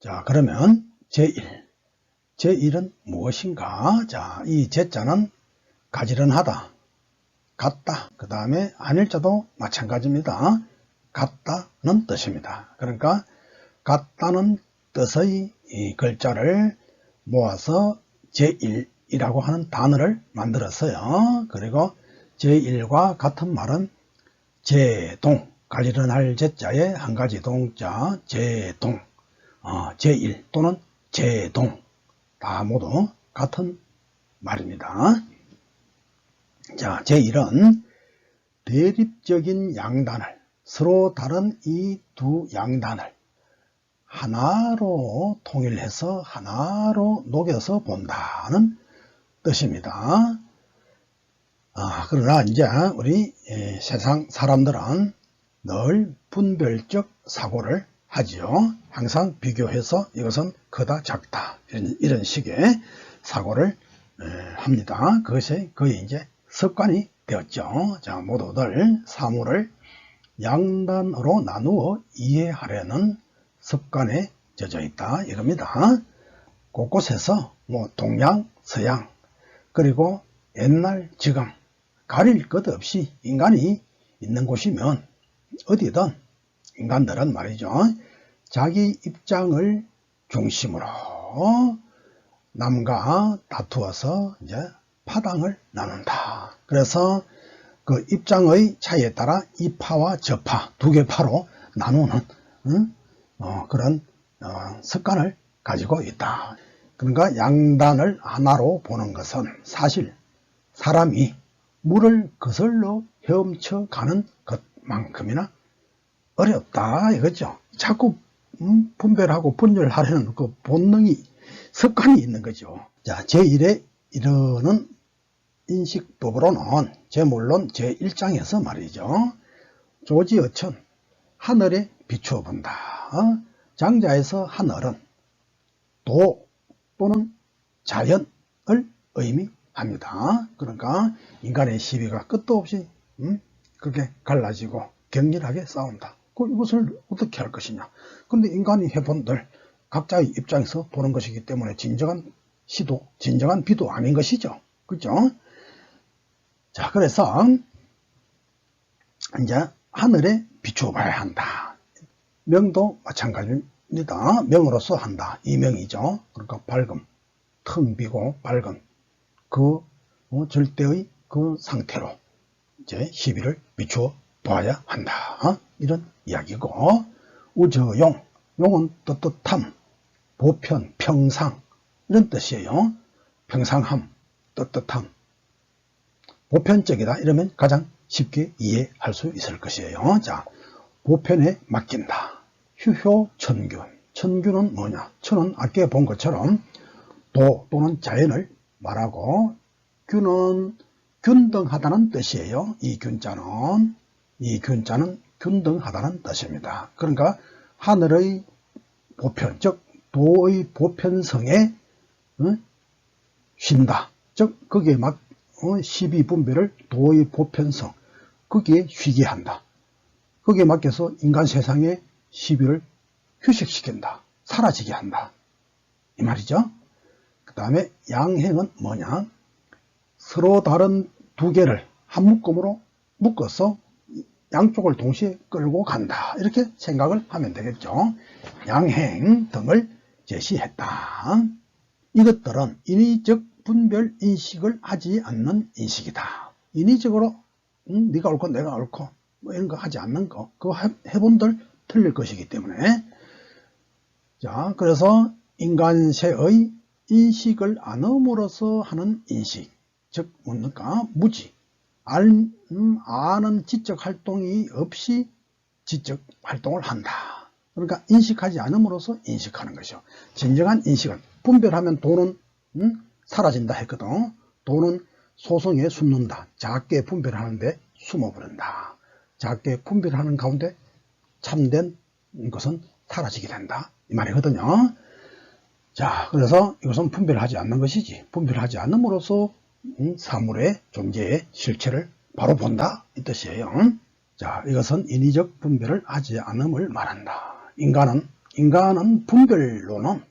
자, 그러면 제1. 제1은 무엇인가? 자, 이 제자는 가지런하다, 같다, 그 다음에 한일자도 마찬가지입니다. 같다는 뜻입니다. 그러니까 같다는 뜻의 이 글자를 모아서 제1이라고 하는 단어를 만들었어요. 그리고 제1과 같은 말은 제동, 가지런할 제자에 한 가지 동자, 제동, 제1 또는 제동, 다 모두 같은 말입니다. 자, 제1은 대립적인 양단을, 서로 다른 이 두 양단을 하나로 통일해서 하나로 녹여서 본다는 뜻입니다. 그러나 이제 우리 세상 사람들은 늘 분별적 사고를 하지요. 항상 비교해서 이것은 크다 작다 이런 식의 사고를 합니다. 그것이 거의 이제 습관이 되었죠. 자, 모두들 사물을 양단으로 나누어 이해하려는 습관에 젖어 있다 이겁니다. 곳곳에서 뭐 동양, 서양, 그리고 옛날, 지금 가릴 것 없이 인간이 있는 곳이면 어디든 인간들은 말이죠, 자기 입장을 중심으로 남과 다투어서 이제 파당을 나눈다. 그래서 그 입장의 차이에 따라 이파와 저파, 두 개 파로 나누는 그런 습관을 가지고 있다. 그러니까 양단을 하나로 보는 것은 사실 사람이 물을 거슬러 헤엄쳐 가는 것만큼이나 어렵다 이거죠. 자꾸 분별하고 분열하려는 그 본능이, 습관이 있는 거죠. 자, 제1의 이르는 인식법으로는 물론 제1장에서 말이죠, 조지어천 하늘에 비추어 본다. 장자에서 하늘은 도 또는 자연을 의미합니다. 그러니까 인간의 시비가 끝도 없이 그렇게 갈라지고 격렬하게 싸운다. 이것을 어떻게 할 것이냐. 그런데 인간이 해본들 각자의 입장에서 보는 것이기 때문에 진정한 시도, 진정한 비도 아닌 것이죠. 그죠? 자, 그래서 이제 하늘에 비추어 봐야 한다. 명도 마찬가지입니다. 명으로서 한다. 이 명이죠. 그러니까 밝음, 텅 비고 밝은 그 절대의 그 상태로 이제 시비를 비추어 봐야 한다. 이런 이야기고, 우저용, 용은 떳떳함, 보편, 평상 이런 뜻이에요. 평상함, 떳떳함, 보편적이다 이러면 가장 쉽게 이해할 수 있을 것이에요. 자, 보편에 맡긴다. 휴효천균. 천균은 뭐냐? 천은 아까 본 것처럼 도 또는 자연을 말하고, 균은 균등하다는 뜻이에요. 이 균자는 균등하다는 뜻입니다. 그러니까 하늘의 보편, 즉 도의 보편성에 쉰다. 즉 거기에 막 시비분별을, 도의 보편성, 거기에 쉬게 한다. 거기에 맡겨서 인간 세상의 시비를 휴식시킨다. 사라지게 한다. 이 말이죠. 그 다음에 양행은 뭐냐? 서로 다른 두 개를 한 묶음으로 묶어서 양쪽을 동시에 끌고 간다. 이렇게 생각을 하면 되겠죠. 양행 등을 제시했다. 이것들은 인위적 분별 인식을 하지 않는 인식이다. 인위적으로 네가 옳고 내가 옳고 뭐 이런 거 하지 않는 거, 그거 해본들 틀릴 것이기 때문에. 자, 그래서 인간세의 인식을 안음으로써 하는 인식, 즉 뭡니까? 무지, 아는 지적 활동이 없이 지적 활동을 한다. 그러니까 인식하지 않음으로써 인식하는 것이요. 진정한 인식은, 분별하면 도는 사라진다 했거든. 도는 소성에 숨는다. 작게 분별하는데 숨어버린다. 작게 분별하는 가운데 참된 것은 사라지게 된다. 이 말이거든요. 자, 그래서 이것은 분별하지 않는 것이지. 분별하지 않음으로써 사물의 존재의 실체를 바로 본다. 이 뜻이에요. 자, 이것은 인위적 분별을 하지 않음을 말한다. 인간은 인간은 분별로는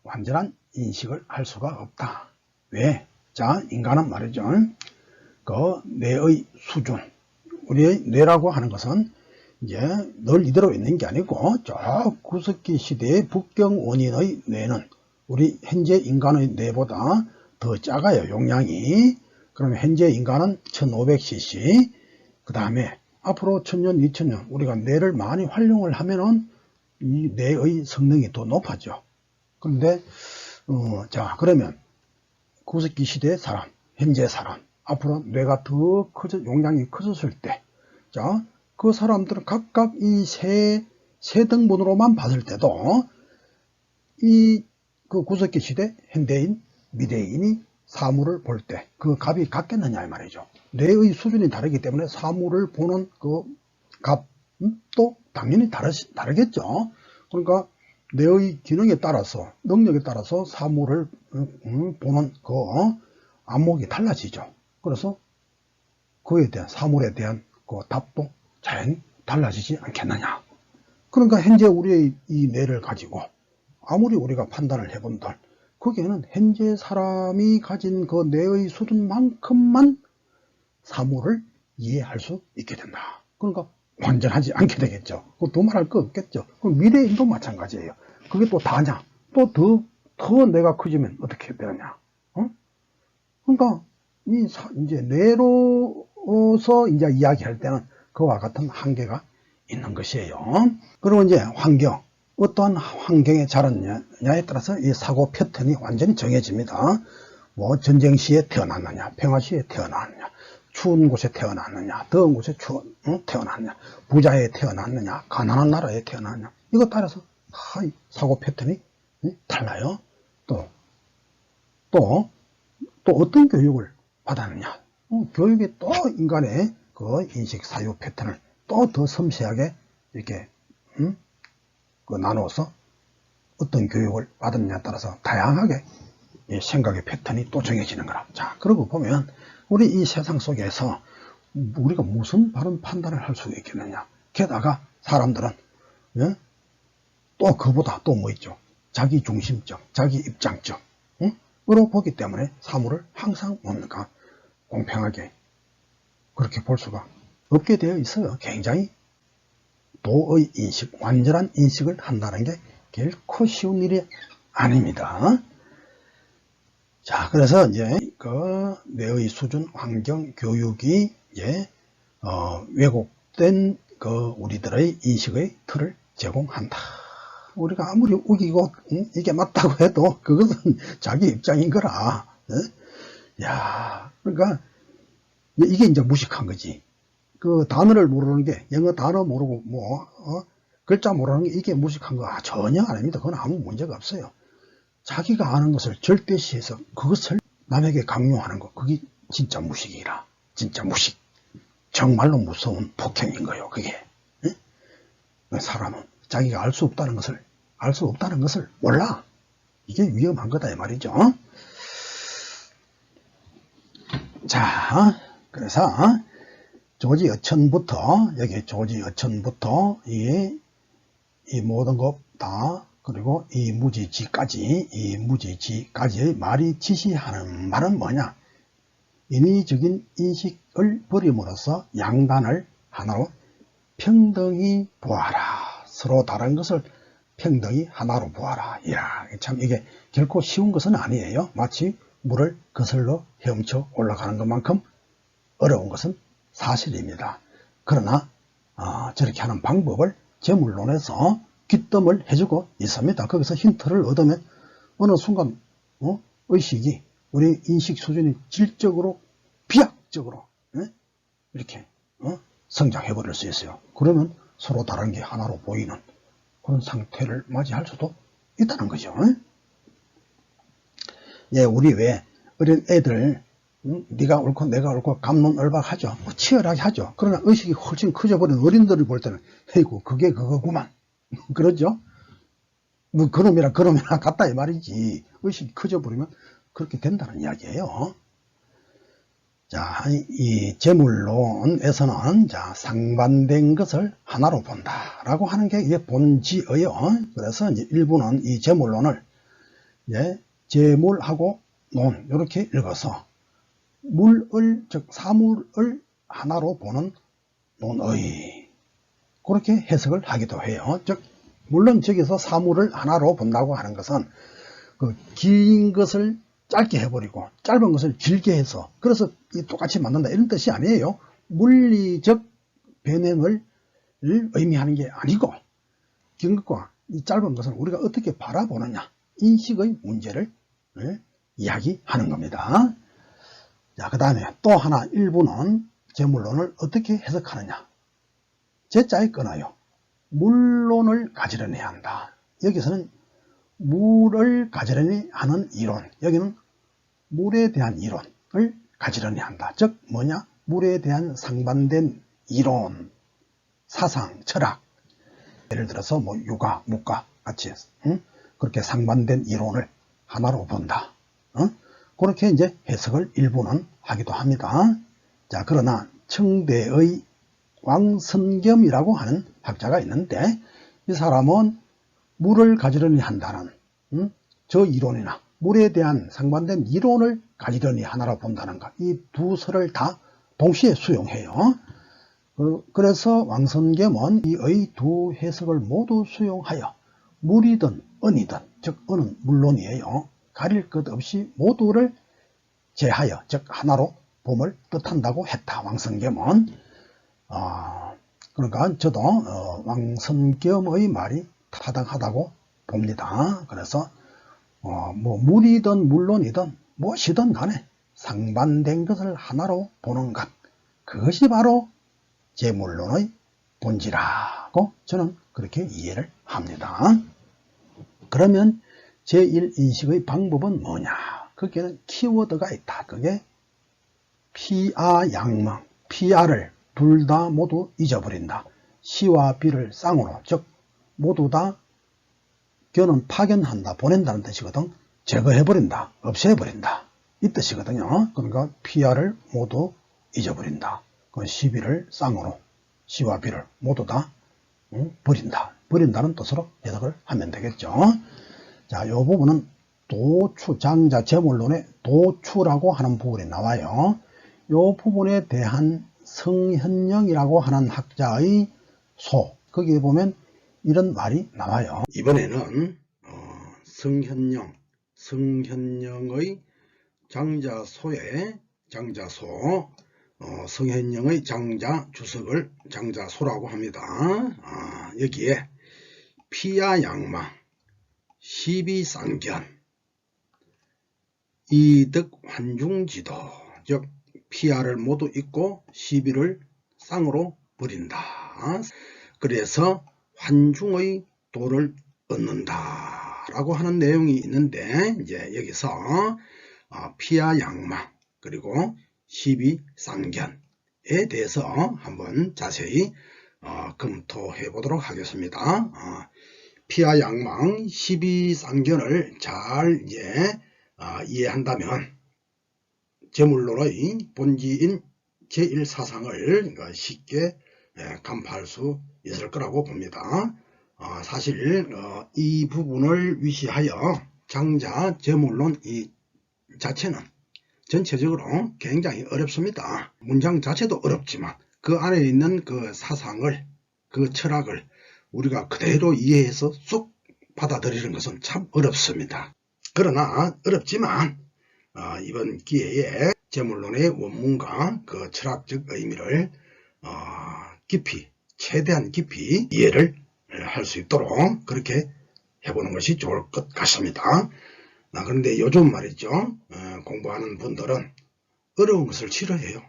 완전한 인식을 할 수가 없다. 왜? 자, 인간은 말이죠. 그 뇌의 수준, 우리의 뇌라고 하는 것은 이제 늘 이대로 있는 게 아니고 저 구석기 시대의 북경 원인의 뇌는 우리 현재 인간의 뇌보다 더 작아요, 용량이. 그러면 현재 인간은 1500cc, 그 다음에 앞으로 1000년, 2000년 우리가 뇌를 많이 활용을 하면은 이 뇌의 성능이 더 높아져. 그런데 자, 그러면 구석기 시대의 사람, 현재 사람, 앞으로 뇌가 더 용량이 커졌을 때, 자, 그 사람들은 각각 이 세 등분으로만 봤을 때도 그 구석기 시대 현대인, 미래인이 사물을 볼 때 그 값이 같겠느냐 이 말이죠. 뇌의 수준이 다르기 때문에 사물을 보는 그 값도 당연히 다르겠죠. 그러니까 뇌의 기능에 따라서, 능력에 따라서 사물을 보는 그 안목이 달라지죠. 그래서 그에 대한, 사물에 대한 그 답도 자연히 달라지지 않겠느냐. 그러니까 현재 우리의 이 뇌를 가지고 아무리 우리가 판단을 해본들 거기에는 현재 사람이 가진 그 뇌의 수준만큼만 사물을 이해할 수 있게 된다. 그러니까 완전하지 않게 되겠죠. 더 말할 거 없겠죠. 그럼 미래인도 마찬가지예요. 그게 또 다냐? 또 더 뇌가 커지면 어떻게 되느냐? 그러니까 이제 뇌로서 이제 이야기할 때는 그와 같은 한계가 있는 것이에요. 그리고 이제 환경, 어떠한 환경에 자랐느냐에 따라서 이 사고 패턴이 완전히 정해집니다. 뭐 전쟁 시에 태어났느냐, 평화 시에 태어났느냐, 추운 곳에 태어났느냐, 더운 곳에 태어났느냐, 부자에 태어났느냐, 가난한 나라에 태어났느냐, 이것 따라서 사고 패턴이 달라요. 또 어떤 교육을 받았느냐, 교육이 또 인간의 그 인식 사유 패턴을 또 더 섬세하게 이렇게 나눠서 어떤 교육을 받았느냐에 따라서 다양하게 생각의 패턴이 또 정해지는 거라. 자, 그러고 보면 우리 이 세상 속에서 우리가 무슨 바른 판단을 할 수 있겠느냐. 게다가 사람들은 또 그보다 또 뭐 있죠. 자기 중심적, 자기 입장적 으로 보기 때문에 사물을 항상 뭔가 공평하게 그렇게 볼 수가 없게 되어 있어요. 굉장히 도의 인식, 완전한 인식을 한다는 게 결코 쉬운 일이 아닙니다. 자, 그래서 이제 그 뇌의 수준, 환경, 교육이 이제 왜곡된 그 우리들의 인식의 틀을 제공한다. 우리가 아무리 우기고 이게 맞다고 해도 그것은 자기 입장인 거라. 야, 그러니까 이게 이제 무식한 거지. 그 단어를 모르는 게, 영어 단어 모르고 글자 모르는 게 이게 무식한 거 전혀 아닙니다. 그건 아무 문제가 없어요. 자기가 아는 것을 절대시해서 그것을 남에게 강요하는 거, 그게 진짜 무식이라. 진짜 무식. 정말로 무서운 폭행인 거예요, 그게. 사람은 자기가 알 수 없다는 것을 몰라. 이게 위험한 거다 이 말이죠. 자, 그래서 조지 어천부터 이 모든 것 다, 그리고 이 무지지까지의 말이 지시하는 말은 뭐냐? 인위적인 인식을 버림으로써 양단을 하나로 평등히 보아라. 서로 다른 것을 평등히 하나로 보아라. 이야, 참 이게 결코 쉬운 것은 아니에요. 마치 물을 거슬러 헤엄쳐 올라가는 것만큼 어려운 것은 사실입니다. 그러나 저렇게 하는 방법을 제물론에서 귀뜸을 해주고 있습니다. 거기서 힌트를 얻으면 어느 순간 의식이, 우리 인식 수준이 질적으로, 비약적으로 이렇게 성장해 버릴 수 있어요. 그러면 서로 다른 게 하나로 보이는 그런 상태를 맞이할 수도 있다는 거죠. 예, 우리 왜 어린 애들 네가 옳고 내가 옳고 갑론을박하죠. 치열하게 하죠. 그러나 의식이 훨씬 커져버린 어린들을 볼 때는 에이구 그게 그거구만. 그러죠. 뭐 그놈이라 같다 이 말이지. 의식이 커져버리면 그렇게 된다는 이야기예요. 자, 이 제물론에서는 자, 상반된 것을 하나로 본다라고 하는 게 이게 본지어요. 그래서 이제 일부는 이 제물론을 예, 제물하고 논 이렇게 읽어서 물을 즉 사물을 하나로 보는 논의 그렇게 해석을 하기도 해요. 즉 물론 저기서 사물을 하나로 본다고 하는 것은 그 긴 것을 짧게 해버리고 짧은 것을 길게 해서 그래서 똑같이 만든다 이런 뜻이 아니에요. 물리적 변형을 의미하는 게 아니고 긴 것과 이 짧은 것을 우리가 어떻게 바라보느냐 인식의 문제를 이야기하는 겁니다. 자, 그 다음에 또 하나 일부는 제물론을 어떻게 해석하느냐. 제자에 끊어요. 물론을 가지런히 한다. 여기서는 물을 가지런히 하는 이론, 여기는 물에 대한 이론을 가지런히 한다. 즉 뭐냐? 물에 대한 상반된 이론, 사상, 철학, 예를 들어서 뭐 유가, 무가 같이 그렇게 상반된 이론을 하나로 본다. 그렇게 이제 해석을 일부는 하기도 합니다. 자, 그러나 청대의 왕선겸이라고 하는 학자가 있는데 이 사람은 물을 가지런히 한다는 저 이론이나 물에 대한 상반된 이론을 가지런히 하나로 본다는 것, 이 두 설을 다 동시에 수용해요. 그래서 왕선겸은 이의 두 해석을 모두 수용하여 물이든 은이든, 즉 은은 물론이에요. 가릴 것 없이 모두를 제하여, 즉 하나로 봄을 뜻한다고 했다. 왕선겸은. 그러니까 저도 왕선겸의 말이 타당하다고 봅니다. 그래서 뭐 물이든 물론이든 무엇이든 간에 상반된 것을 하나로 보는 것, 그것이 바로 제물론의 본질이라고 저는 그렇게 이해를 합니다. 그러면 제1인식의 방법은 뭐냐? 거기에는 키워드가 있다. 그게 피아 양망, 피아를 둘 다 모두 잊어버린다. 시와 비를 쌍으로, 즉 모두 다 겨는 파견한다, 보낸다는 뜻이거든. 제거해버린다, 없애버린다 이 뜻이거든요. 그러니까 피아를 모두 잊어버린다. 그 시비를 쌍으로, 시와 비를 모두 다 버린다. 버린다는 뜻으로 해석을 하면 되겠죠. 자, 이 부분은 도추, 장자 제물론의 도추라고 하는 부분이 나와요. 이 부분에 대한 성현영이라고 하는 학자의 소, 거기에 보면 이런 말이 나와요. 이번에는 성현영의 장자소의 장자소, 성현영의 장자 주석을 장자소라고 합니다. 여기에 피야양망, 시비상견, 이득환중지도, 즉 피야를 모두 잊고 시비를 쌍으로 버린다. 그래서 환중의 도를 얻는다 라고 하는 내용이 있는데, 이제 여기서 피야양망 그리고 시비상견에 대해서 한번 자세히 검토해 보도록 하겠습니다. 피야양망, 시비상견을 잘 이제 이해한다면 제물론의 본질인 제1사상을 쉽게 간파할 수 있을 거라고 봅니다. 사실 이 부분을 위시하여 장자 제물론 이 자체는 전체적으로 굉장히 어렵습니다. 문장 자체도 어렵지만 그 안에 있는 그 사상을, 그 철학을 우리가 그대로 이해해서 쏙 받아들이는 것은 참 어렵습니다. 그러나 어렵지만 이번 기회에 제물론의 원문과 그 철학적 의미를 깊이, 최대한 깊이 이해를 할 수 있도록 그렇게 해보는 것이 좋을 것 같습니다. 그런데 요즘 말이죠, 공부하는 분들은 어려운 것을 싫어해요.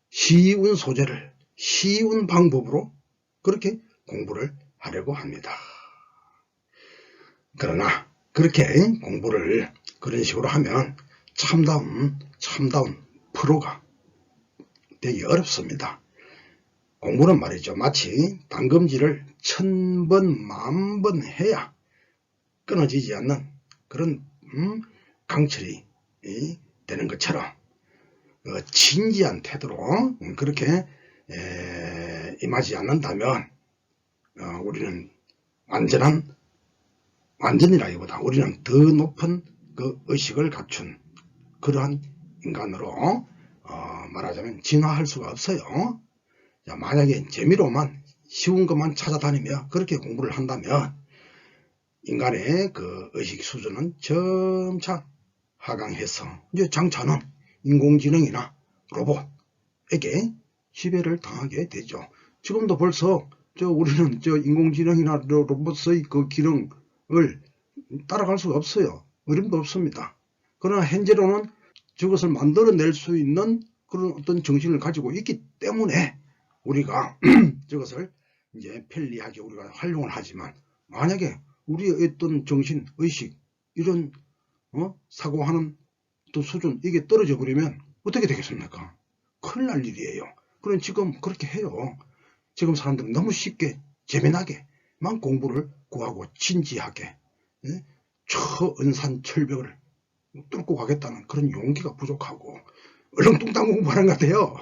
쉬운 소재를 쉬운 방법으로 그렇게 공부를 하려고 합니다. 그러나 그렇게 공부를 그런 식으로 하면 참다운 프로가 되기 어렵습니다. 공부는 말이죠, 마치 당금질을 1000번, 10,000번 해야 끊어지지 않는 그런 강철이 되는 것처럼 진지한 태도로 그렇게 임하지 않는다면 우리는 완전이라기보다 우리는 더 높은 그 의식을 갖춘 그러한 인간으로 말하자면 진화할 수가 없어요. 자, 만약에 재미로만 쉬운 것만 찾아다니며 그렇게 공부를 한다면 인간의 그 의식 수준은 점차 하강해서 이제 장차는 인공지능이나 로봇에게 지배를 당하게 되죠. 지금도 벌써 우리는 인공지능이나 로봇의 그 기능을 따라갈 수가 없어요. 어림도 없습니다. 그러나 현재로는 저것을 만들어낼 수 있는 그런 어떤 정신을 가지고 있기 때문에 우리가 저것을 이제 편리하게 우리가 활용을 하지만, 만약에 우리의 어떤 정신, 의식, 이런 사고하는 또 수준, 이게 떨어져 버리면 어떻게 되겠습니까? 큰일 날 일이에요. 그럼 지금 그렇게 해요. 지금 사람들은 너무 쉽게 재미나게만 공부를 구하고 진지하게 초은산철벽을 뚫고 가겠다는 그런 용기가 부족하고 얼렁뚱땅 공부하는 것 같아요.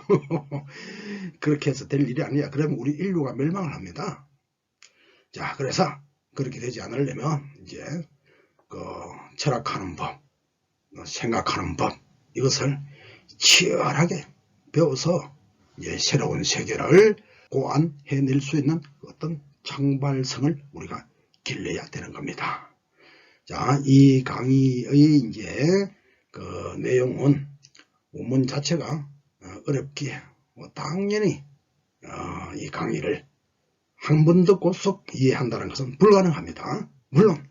그렇게 해서 될 일이 아니야. 그러면 우리 인류가 멸망을 합니다. 자, 그래서 그렇게 되지 않으려면 이제 그 철학하는 법, 생각하는 법, 이것을 치열하게 배워서 이제 새로운 세계를 고안해낼 수 있는 어떤 창발성을 우리가 길러야 되는 겁니다. 자, 이 강의의 이제 그 내용은 원문 자체가 어렵기에 당연히 이 강의를 한 번 듣고 쏙 이해한다는 것은 불가능합니다. 물론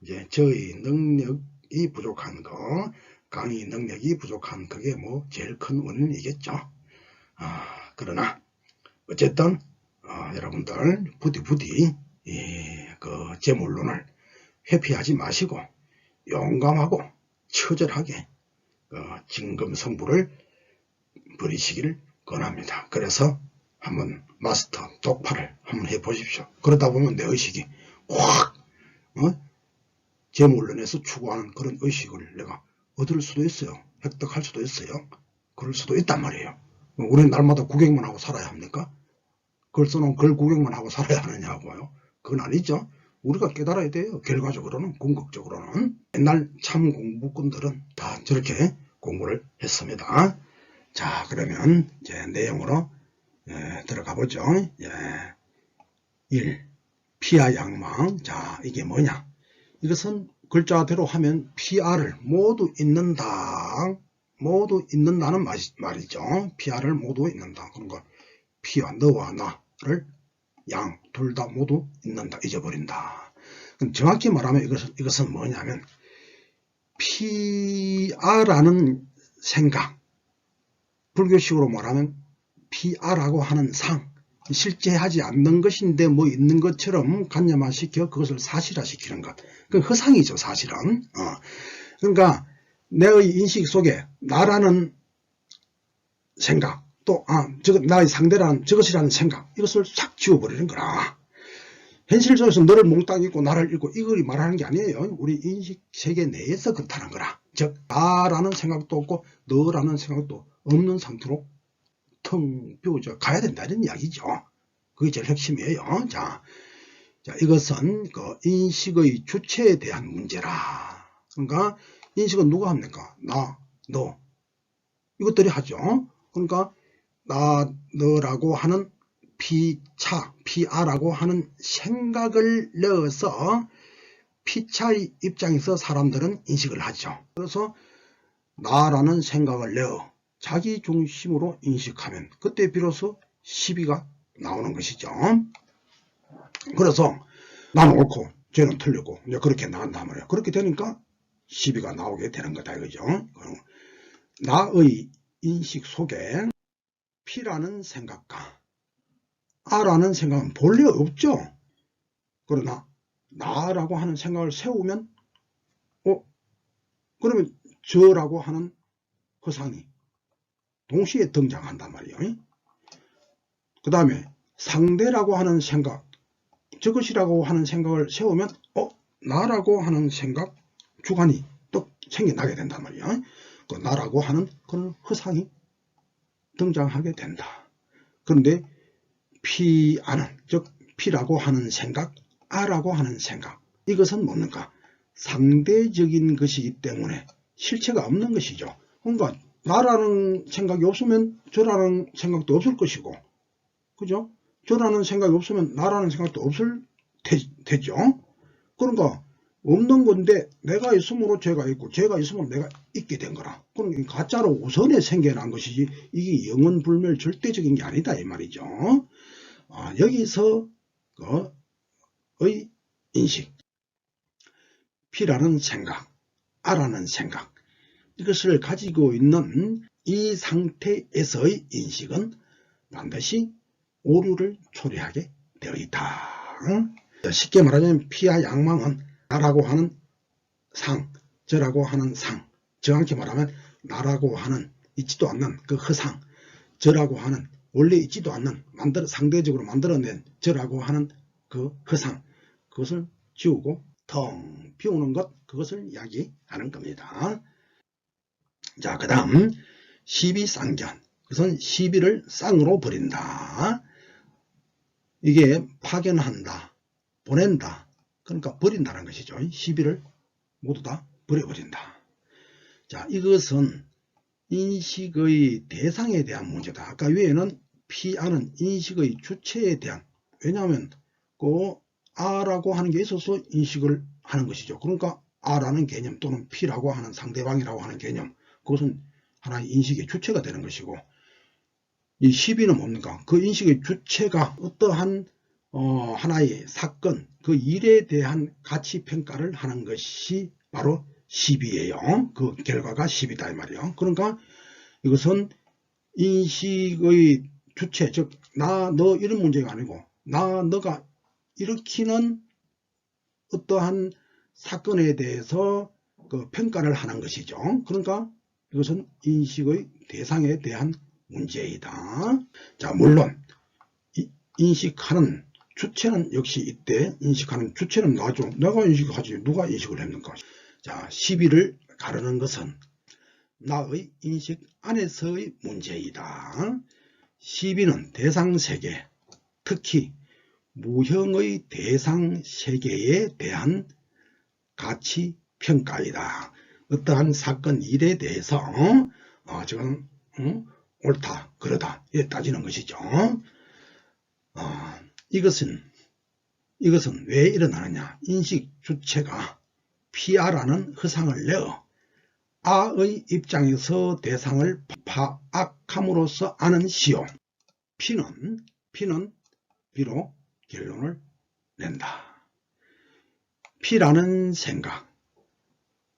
이제 저희 능력이 부족한 거, 강의 능력이 부족한 그게 뭐 제일 큰 원인이겠죠. 그러나 어쨌든 여러분들 부디 그 재물론을 회피하지 마시고 용감하고 처절하게 진검성부를 버리시기를 권합니다. 그래서 한번 마스터 독파를 한번 해보십시오. 그러다 보면 내 의식이 확 재물론에서 추구하는 그런 의식을 내가 얻을 수도 있어요. 획득할 수도 있어요. 그럴 수도 있단 말이에요. 우리는 날마다 구경만 하고 살아야 합니까? 글 써놓은 글 구경만 하고 살아야 하느냐고요. 그건 아니죠. 우리가 깨달아야 돼요. 결과적으로는, 궁극적으로는. 옛날 참 공부꾼들은 다 저렇게 공부를 했습니다. 자, 그러면 이제 내용으로 들어가 보죠. 1. 피하 양망. 자, 이게 뭐냐? 이것은 글자대로 하면 피아를 모두 잊는다. 모두 잊는다는 말이죠. 피아를 모두 잊는다. 그러니까 피와 너와 나를 양 둘 다 모두 잊는다. 잊어버린다. 정확히 말하면 이것은 뭐냐면 피아라는 생각, 불교식으로 말하면 피아라고 하는 상, 실제 하지 않는 것인데 뭐 있는 것처럼 관념화시켜 그것을 사실화시키는 것. 그 허상이죠, 사실은. 그러니까 내의 인식 속에 나라는 생각, 또 나의 상대라는 저것이라는 생각, 이것을 싹 지워버리는 거라. 현실 속에서 너를 몽땅 잊고 나를 잊고 이걸 말하는 게 아니에요. 우리 인식 세계 내에서 그렇다는 거라. 즉 나라는 생각도 없고 너라는 생각도 없는 상태로 텅 비워져 가야 된다는 이야기죠. 그게 제일 핵심이에요. 자, 이것은 그 인식의 주체에 대한 문제라. 그러니까 인식은 누가 합니까? 나, 너. 이것들이 하죠. 그러니까 나, 너라고 하는 피아라고 하는 생각을 넣어서 피차의 입장에서 사람들은 인식을 하죠. 그래서 나라는 생각을 넣어 자기 중심으로 인식하면 그때 비로소 시비가 나오는 것이죠. 그래서 나는 옳고 쟤는 틀리고 이제 그렇게 나간단 말이에요. 그렇게 되니까 시비가 나오게 되는 거다 이거죠. 나의 인식 속에 피라는 생각과 아라는 생각은 본래 없죠. 그러나 나라고 하는 생각을 세우면 그러면 저라고 하는 허상이 동시에 등장한단 말이에요. 그 다음에 상대라고 하는 생각, 저것이라고 하는 생각을 세우면 나라고 하는 생각 주관이 또 생겨나게 된단 말이에요. 그 나라고 하는 그런 허상이 등장하게 된다. 그런데 피아는, 즉 피라고 하는 생각, 아라고 하는 생각, 이것은 뭡니까? 상대적인 것이기 때문에 실체가 없는 것이죠. 그러니까 나라는 생각이 없으면 저라는 생각도 없을 것이고, 그죠? 저라는 생각이 없으면 나라는 생각도 없을 테죠. 그러니까 없는 건데 내가 있으므로 제가 있고 제가 있으면 내가 있게 된 거라. 그럼 가짜로 우선에 생겨난 것이지 이게 영원불멸 절대적인 게 아니다 이 말이죠. 여기서 의 인식, 피라는 생각, 아라는 생각, 이것을 가지고 있는 이 상태에서의 인식은 반드시 오류를 초래하게 되어 있다. 쉽게 말하자면 피와 양망은 나라고 하는 상, 저라고 하는 상, 정확히 말하면 나라고 하는 있지도 않는 그 허상, 저라고 하는 원래 있지도 않는 상대적으로 만들어낸 저라고 하는 그 허상, 그것을 지우고 텅 비우는 것, 그것을 이야기하는 겁니다. 자, 그 다음 시비상견, 그것은 시비를 쌍으로 버린다. 이게 파견한다, 보낸다, 그러니까 버린다는 것이죠. 시비를 모두 다 버려버린다. 자, 이것은 인식의 대상에 대한 문제다. 아까 위에는 피아는 인식의 주체에 대한, 왜냐하면 그 아라고 하는 게 있어서 인식을 하는 것이죠. 그러니까 아라는 개념 또는 피라고 하는 상대방이라고 하는 개념, 그것은 하나의 인식의 주체가 되는 것이고, 이 시비는 뭡니까? 그 인식의 주체가 어떠한 하나의 사건, 그 일에 대한 가치 평가를 하는 것이 바로 시비예요. 그 결과가 시비다 이 말이에요. 그러니까 이것은 인식의 주체, 즉 나, 너 이런 문제가 아니고 너가 일으키는 어떠한 사건에 대해서 그 평가를 하는 것이죠. 그러니까 이것은 인식의 대상에 대한 문제이다. 자, 물론 인식하는 주체는 역시 이때 인식하는 주체는 나죠. 내가 인식하지 누가 인식을 했는가. 자, 시비를 가르는 것은 나의 인식 안에서의 문제이다. 시비는 대상세계, 특히 무형의 대상세계에 대한 가치평가이다. 어떠한 사건 일에 대해서 지금 옳다 그러다 이렇게 따지는 것이죠. 이것은 왜 일어나느냐. 인식 주체가 피아라는 허상을 내어 아의 입장에서 대상을 파악함으로써 아는 시요. 피는 비로 결론을 낸다. 피라는 생각,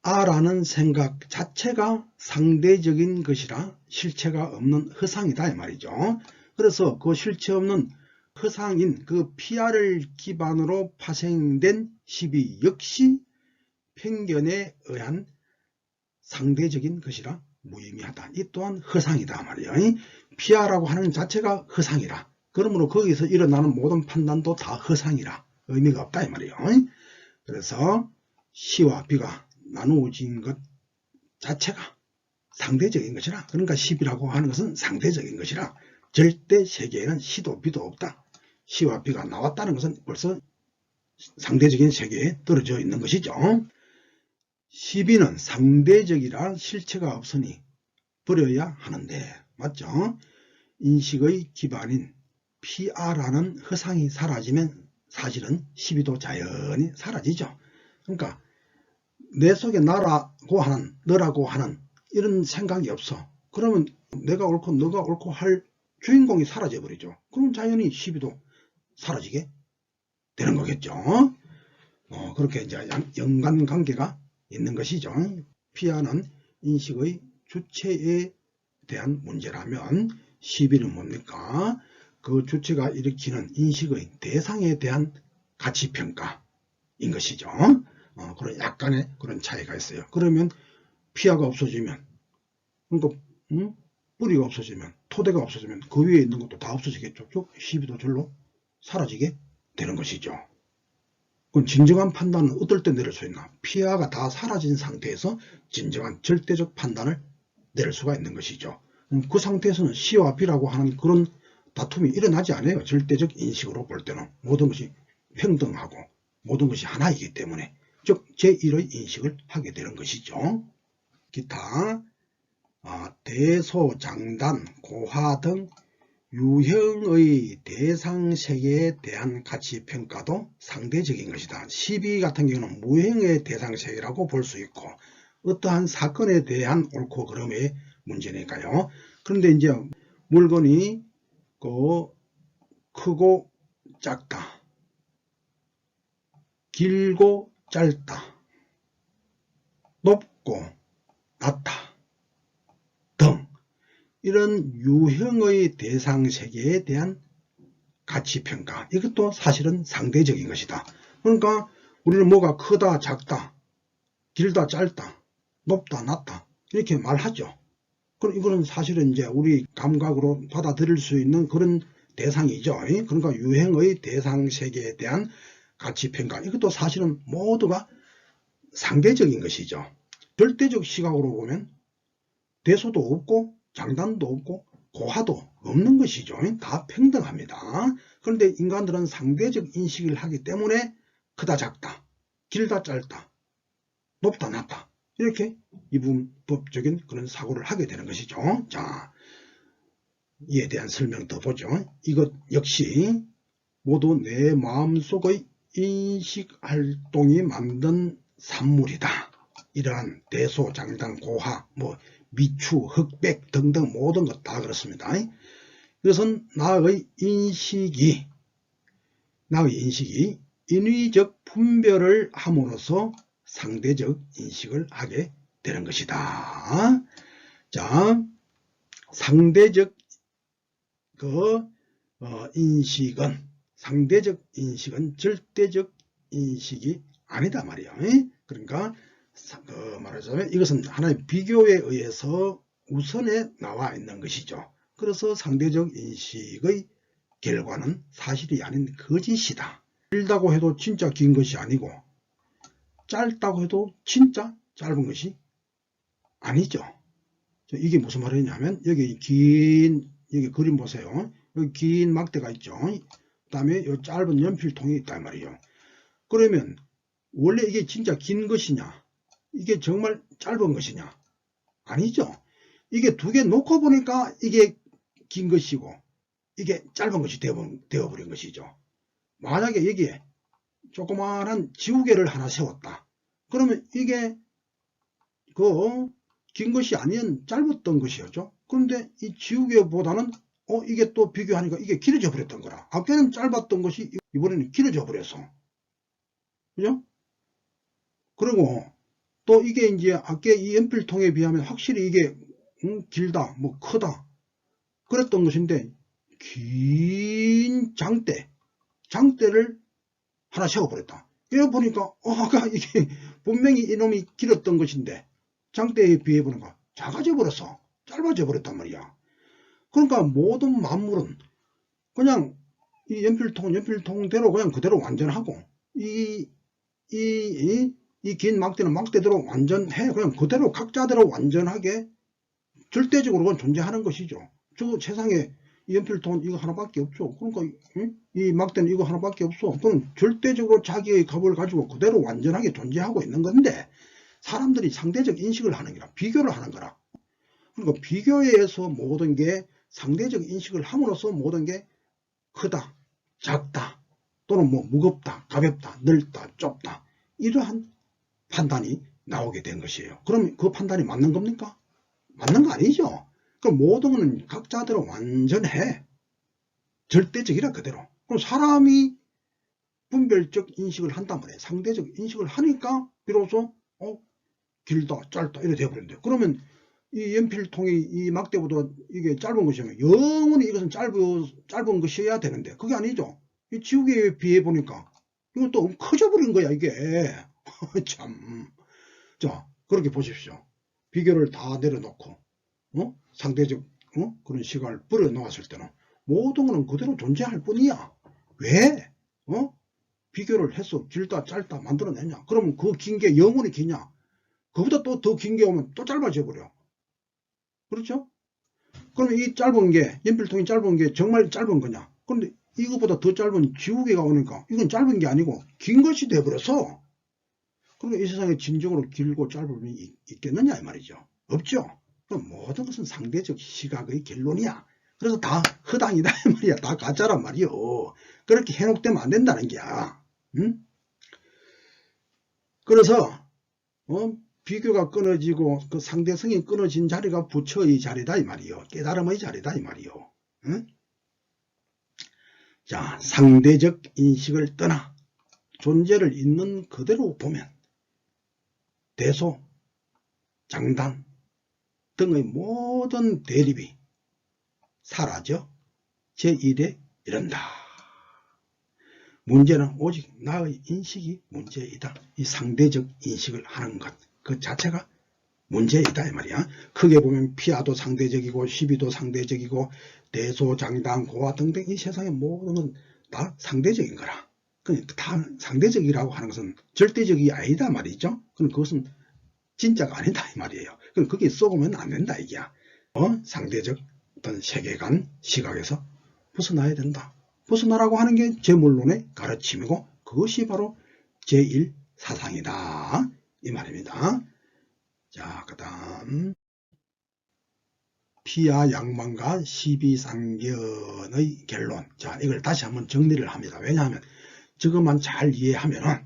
아라는 생각 자체가 상대적인 것이라 실체가 없는 허상이다 이 말이죠. 그래서 그 실체 없는 허상인 그 피아를 기반으로 파생된 시비 역시 편견에 의한 상대적인 것이라 무의미하다. 이 또한 허상이다 말이에요. 피아라고 하는 자체가 허상이라. 그러므로 거기서 일어나는 모든 판단도 다 허상이라 의미가 없다 이 말이에요. 그래서 시와 비가 나누어진 것 자체가 상대적인 것이라. 그러니까 시비라고 하는 것은 상대적인 것이라 절대 세계에는 시도 비도 없다. 시와 비가 나왔다는 것은 벌써 상대적인 세계에 떨어져 있는 것이죠. 시비는 상대적이라 실체가 없으니 버려야 하는데, 맞죠? 인식의 기반인 피아라는 허상이 사라지면 사실은 시비도 자연히 사라지죠. 그러니까 내 속에 나라고 하는, 너라고 하는 이런 생각이 없어. 그러면 내가 옳고 너가 옳고 할 주인공이 사라져 버리죠. 그럼 자연히 시비도 사라지게 되는 거겠죠. 그렇게 이제 연관관계가 있는 것이죠. 피아는 인식의 주체에 대한 문제라면 시비는 뭡니까? 그 주체가 일으키는 인식의 대상에 대한 가치평가인 것이죠. 그런 약간의 그런 차이가 있어요. 그러면 피아가 없어지면, 그러니까 뿌리가 없어지면, 토대가 없어지면 그 위에 있는 것도 다 없어지겠죠. 즉 시비도 절로 사라지게 되는 것이죠. 그럼 진정한 판단은 어떨 때 내릴 수 있나? 피아가 다 사라진 상태에서 진정한 절대적 판단을 내릴 수가 있는 것이죠. 그 상태에서는 C와 B라고 하는 그런 다툼이 일어나지 않아요. 절대적 인식으로 볼 때는 모든 것이 평등하고 모든 것이 하나이기 때문에, 즉 제1의 인식을 하게 되는 것이죠. 기타 대소장단, 고화 등 유형의 대상세계에 대한 가치평가도 상대적인 것이다. 시비 같은 경우는 무형의 대상세계라고 볼 수 있고, 어떠한 사건에 대한 옳고 그름의 문제니까요. 그런데 이제 물건이 크고 작다, 길고 짧다, 높고 낮다 등 이런 유형의 대상세계에 대한 가치평가, 이것도 사실은 상대적인 것이다. 그러니까 우리는 뭐가 크다 작다, 길다 짧다, 높다 낮다 이렇게 말하죠. 그럼 이거는 사실은 이제 우리 감각으로 받아들일 수 있는 그런 대상이죠. 그러니까 유형의 대상세계에 대한 가치평가, 이것도 사실은 모두가 상대적인 것이죠. 절대적 시각으로 보면 대소도 없고 장단도 없고 고하도 없는 것이죠. 다 평등합니다. 그런데 인간들은 상대적 인식을 하기 때문에 크다 작다, 길다 짧다, 높다 낮다 이렇게 이분법적인 그런 사고를 하게 되는 것이죠. 자, 이에 대한 설명 더 보죠. 이것 역시 모두 내 마음속의 인식활동이 만든 산물이다. 이러한 대소, 장단, 고하, 미추, 흑백 등등 모든 것 다 그렇습니다. 이것은 나의 인식이 인위적 분별을 함으로써 상대적 인식을 하게 되는 것이다. 자, 상대적 상대적 인식은 절대적 인식이 아니다 말이에요. 그러니까 말하자면 이것은 하나의 비교에 의해서 우선에 나와 있는 것이죠. 그래서 상대적 인식의 결과는 사실이 아닌 거짓이다. 길다고 해도 진짜 긴 것이 아니고 짧다고 해도 진짜 짧은 것이 아니죠. 이게 무슨 말이냐면 여기 여기 그림 보세요. 여기 긴 막대가 있죠. 그 다음에 이 짧은 연필통이 있단 말이에요. 그러면 원래 이게 진짜 긴 것이냐, 이게 정말 짧은 것이냐? 아니죠. 이게 두 개 놓고 보니까 이게 긴 것이고 이게 짧은 것이 되어버린 것이죠. 만약에 여기에 조그마한 지우개를 하나 세웠다. 그러면 이게 긴 것이 아닌 짧았던 것이었죠. 그런데 이 지우개보다는 이게 또 비교하니까 이게 길어져 버렸던 거라. 아까는 짧았던 것이 이번에는 길어져 버렸어. 그죠? 그리고 또 이게 이제 아까 이 연필통에 비하면 확실히 이게 길다, 크다 그랬던 것인데, 긴 장대를 하나 세워버렸다. 이래 보니까 아까 이게 분명히 이놈이 길었던 것인데 장대에 비해 보니까 작아져 버렸어. 짧아져 버렸단 말이야. 그러니까 모든 만물은 그냥 이 연필통대로 그냥 그대로 완전하고 이 긴 막대는 막대대로 완전해. 그냥 그대로 각자대로 완전하게 절대적으로 그건 존재하는 것이죠. 저 세상에 이 연필통은 이거 하나밖에 없죠. 그러니까 이 막대는 이거 하나밖에 없어. 그건 절대적으로 자기의 값을 가지고 그대로 완전하게 존재하고 있는 건데, 사람들이 상대적 인식을 하는 거라, 비교를 하는 거라. 그러니까 비교에 의해서 모든 게 상대적 인식을 함으로써 모든 게 크다, 작다, 또는 무겁다, 가볍다, 넓다, 좁다 이러한 판단이 나오게 된 것이에요. 그럼 그 판단이 맞는 겁니까? 맞는 거 아니죠. 그 모든 거는 각자대로 완전해. 절대적이라 그대로. 그럼 사람이 분별적 인식을 한단 말이에요. 상대적 인식을 하니까 비로소 길다, 짧다 이렇게 되어버린대요. 그러면 이 연필통이 이 막대보다 이게 짧은 것이면 영원히 이것은 짧은 것이어야 되는데 그게 아니죠. 이 지우개에 비해 보니까 이것도 커져버린 거야 이게. 참. 자, 그렇게 보십시오. 비교를 다 내려놓고 상대적 그런 시각을 버려놓았을 때는 모든 것은 그대로 존재할 뿐이야. 왜? 비교를 해서 길다 짧다 만들어내냐? 그러면 그 긴 게 영원히 기냐? 그보다 또 더 긴 게 오면 또 짧아져 버려. 그렇죠? 그러면 이 짧은 게, 연필통이 짧은 게 정말 짧은 거냐? 그런데 이거보다 더 짧은 지우개가 오니까 이건 짧은 게 아니고 긴 것이 돼버려서, 그러니까 이 세상에 진정으로 길고 짧음이 있겠느냐 이 말이죠. 없죠. 그럼 모든 것은 상대적 시각의 결론이야. 그래서 다 허당이다 이 말이야. 다 가짜란 말이요. 그렇게 해놓되면 안 된다는 게야. 응? 그래서 비교가 끊어지고 그 상대성이 끊어진 자리가 부처의 자리다 이 말이요. 깨달음의 자리다 이 말이요. 응? 자, 상대적 인식을 떠나 존재를 있는 그대로 보면 대소, 장단 등의 모든 대립이 사라져 제1에 이른다. 문제는 오직 나의 인식이 문제이다. 이 상대적 인식을 하는 것, 그 자체가 문제이다 이 말이야. 크게 보면 피하도 상대적이고 시비도 상대적이고 대소, 장단, 고화 등등 이 세상의 모든 건 다 상대적인 거라. 그러니까 다 상대적이라고 하는 것은 절대적이 아니다 말이죠. 그럼 그것은 진짜가 아니다 이 말이에요. 그럼 거기에 쏘으면 안 된다 이게야. 상대적 어떤 세계관, 시각에서 벗어나야 된다. 벗어나라고 하는 게 제물론의 가르침이고 그것이 바로 제1사상이다 이 말입니다. 자, 그 다음 피하 양망과 시비상견의 결론. 자, 이걸 다시 한번 정리를 합니다. 왜냐하면 저것만 잘 이해하면은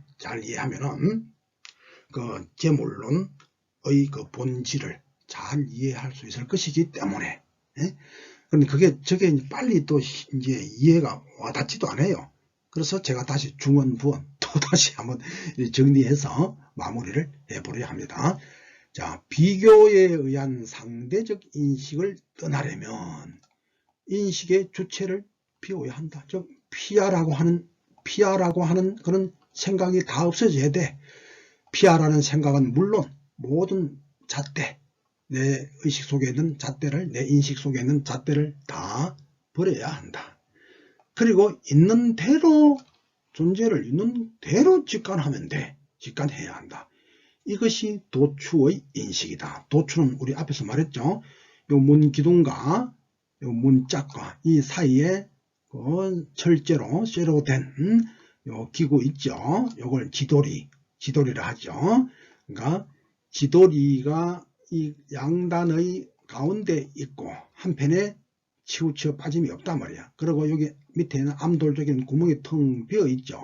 그 제물론의 그 본질을 잘 이해할 수 있을 것이기 때문에. 예? 그런데 저게 빨리 또 이제 이해가 와닿지도 않아요. 그래서 제가 다시 중언부언 또 다시 한번 정리해서 마무리를 해보려 합니다. 자, 비교에 의한 상대적 인식을 떠나려면 인식의 주체를 비워야 한다. 즉 피하라고 하는 그런 생각이 다 없어져야 돼. 피하라는 생각은 물론 모든 잣대, 내 의식 속에 있는 잣대를, 내 인식 속에 있는 잣대를 다 버려야 한다. 그리고 있는 대로, 존재를 있는 대로 직관하면 돼. 직관해야 한다. 이것이 도추의 인식이다. 도추는 우리 앞에서 말했죠. 요 문기둥과 요 문짝과 이 사이에 그 철제로 쇠로 된 요 기구 있죠. 요걸 지도리라 하죠. 그러니까 지도리가 이 양단의 가운데 있고 한편에 치우쳐 빠짐이 없단 말이야. 그리고 여기 밑에는 암돌적인 구멍이 텅 비어 있죠.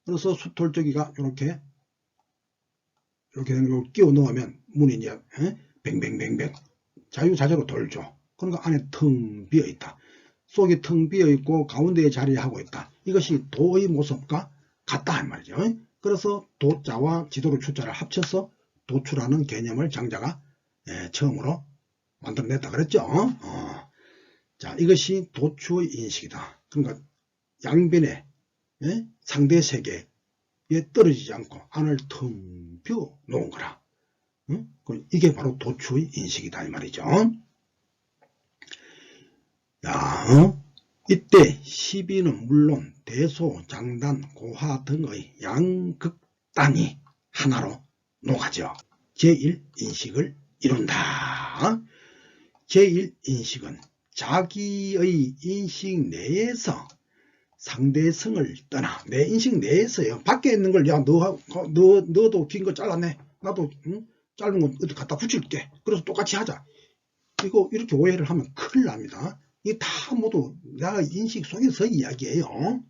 그래서 숫돌적이가 이렇게 끼워 넣으면 문이 이제 뱅뱅뱅뱅 자유자재로 돌죠. 그러니까 안에 텅 비어 있다. 속이 텅 비어 있고 가운데에 자리하고 있다. 이것이 도의 모습과 같다 한 말이죠. 그래서 도자와 지도로 추자를 합쳐서 도추라는 개념을 장자가 처음으로 만들어냈다 그랬죠. 자, 이것이 도추의 인식이다. 그러니까 양변에 상대 세계에 떨어지지 않고 안을 텅 비워 놓은 거라. 이게 바로 도추의 인식이다 이 말이죠. 자, 이때 시비는 물론 대소, 장단, 고화 등의 양극단이 하나로 녹아져 제1인식을 이룬다. 제1인식은 자기의 인식 내에서 상대성을 떠나 내 인식 내에서요. 밖에 있는 걸 야 너도 긴 거 잘랐네. 나도 짧은 거 어디 갖다 붙일게. 그래서 똑같이 하자. 이거 이렇게 오해를 하면 큰일 납니다. 이게 다 모두 나 인식 속에서 이야기예요.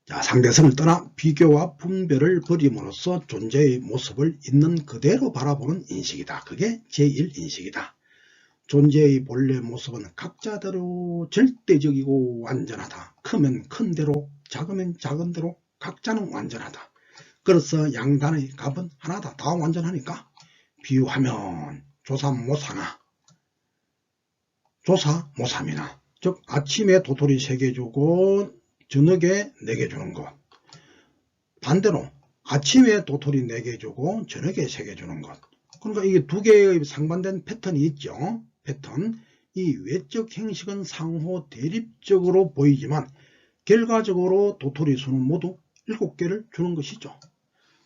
자, 상대성을 떠나 비교와 분별을 버림으로써 존재의 모습을 있는 그대로 바라보는 인식이다. 그게 제1인식이다. 존재의 본래 모습은 각자대로 절대적이고 완전하다. 크면 큰 대로, 작으면 작은 대로 각자는 완전하다. 그래서 양단의 값은 하나다. 다 완전하니까 비유하면 조삼모사나 조사모삼이나 즉 아침에 도토리 3개 주고 저녁에 4개 주는 것. 반대로 아침에 도토리 4개 주고 저녁에 3개 주는 것. 그러니까 이게 두 개의 상반된 패턴이 있죠. 패턴. 이 외적 형식은 상호 대립적으로 보이지만 결과적으로 도토리 수는 모두 7개를 주는 것이죠.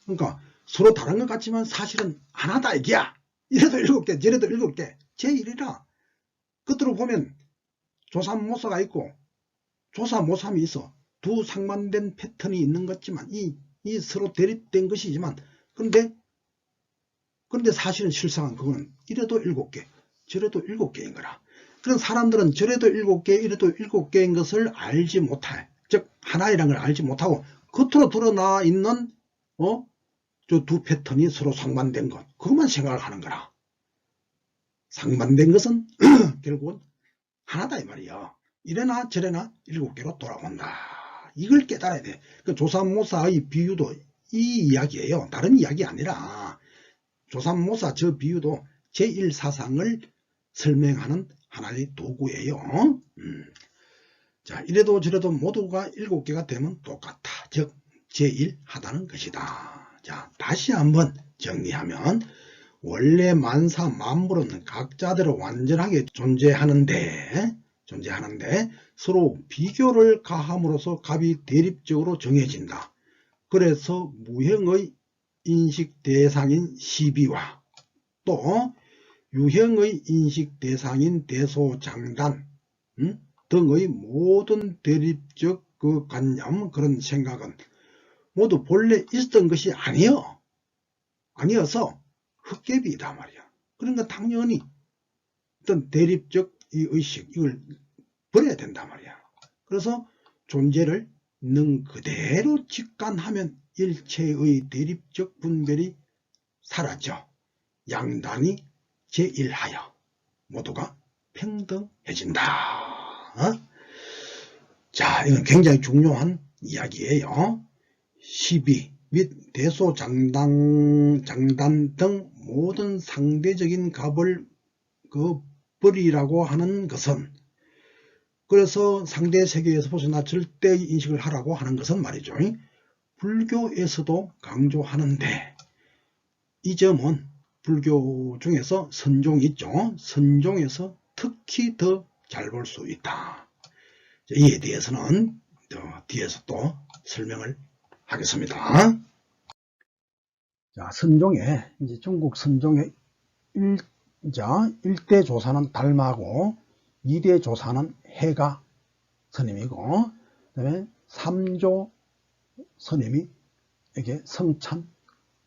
그러니까 서로 다른 것 같지만 사실은 하나다 이게야. 이래도 7개 저래도 7개 제1이라. 끝으로 보면 조삼모사가 있고 조사모삼이 있어. 두 상반된 패턴이 있는 것지만 이 서로 대립된 것이지만 그런데 사실은 실상은 그거는 이래도 7개 저래도 7개인 거라. 그런 사람들은 저래도 7개 이래도 7개인 것을 알지 못해. 즉 하나이라는 걸 알지 못하고 겉으로 드러나 있는 저 두 패턴이 서로 상반된 것 그것만 생각을 하는 거라. 상반된 것은 결국은 하나다 이 말이야. 이래나 저래나 7개로 돌아온다. 이걸 깨달아야 돼. 그 조삼모사의 비유도 이 이야기예요. 다른 이야기 아니라 조삼모사 저 비유도 제1사상을 설명하는 하나의 도구예요. 자, 이래도 저래도 모두가 7개가 되면 똑같다. 즉 제1하다는 것이다. 자, 다시 한번 정리하면 원래 만사 만물은 각자대로 완전하게 존재하는데 서로 비교를 가함으로써 값이 대립적으로 정해진다. 그래서 무형의 인식 대상인 시비와 또 유형의 인식 대상인 대소장단 등의 모든 대립적 그 관념 그런 생각은 모두 본래 있었던 것이 아니어서 헛개비이다 말이야. 그러니까 당연히 어떤 대립적 이 의식 이걸 버려야 된단 말이야. 그래서 존재를 있는 그대로 직관하면 일체의 대립적 분별이 사라져 양단이 제1하여 모두가 평등해진다. 자, 이건 굉장히 중요한 이야기예요. 시비 및 대소장단 등 모든 상대적인 값을 버리라고 하는 것은 그래서 상대 세계에서 벗어나 절대의 인식을 하라고 하는 것은 말이죠. 불교에서도 강조하는데 이 점은 불교 중에서 선종이 있죠. 선종에서 특히 더 잘 볼 수 있다. 이에 대해서는 뒤에서 또 설명을 하겠습니다. 자, 선종에 이제 중국 선종의 1대 조사는 달마고 2대 조사는 해가 스님이고 그다음에 3조 스님이 이게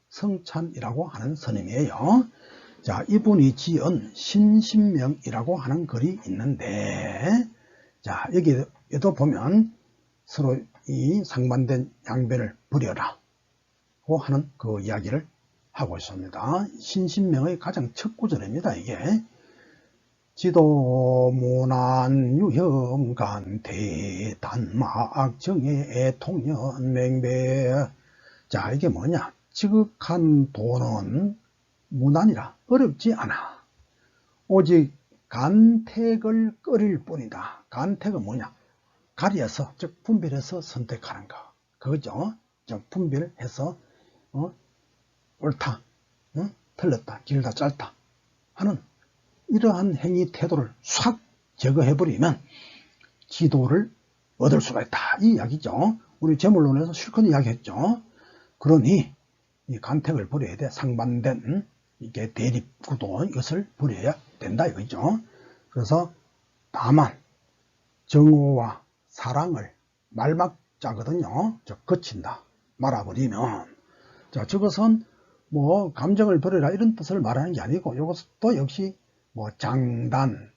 성찬이라고 하는 스님이에요. 자, 이분이 지은 신신명이라고 하는 글이 있는데 자, 여기에도 보면 서로 이 상반된 양변을 버려라고 하는 그 이야기를 하고 있습니다. 신신명의 가장 첫 구절입니다. 이게 지도문안 유형간 대단막 정해 통연맹배. 자, 이게 뭐냐? 지극한 도는 무난이라 어렵지 않아. 오직 간택을 끓일 뿐이다. 간택은 뭐냐? 가려서, 즉 분별해서 선택하는 거. 그거죠. 즉 분별해서 옳다, 틀렸다, 길다, 짧다 하는 이러한 행위 태도를 싹 제거해버리면 지도를 얻을 수가 있다. 이 이야기죠. 우리 제물론에서 실컷 이야기했죠. 그러니 이 간택을 버려야 돼. 상반된 이게 대립구도 이것을 버려야 된다 이거죠. 그래서 다만 정오와 사랑을 말막자거든요. 거친다, 말아버리면. 자, 저것은 뭐 감정을 버려라 이런 뜻을 말하는 게 아니고 이것도 역시 뭐 장단,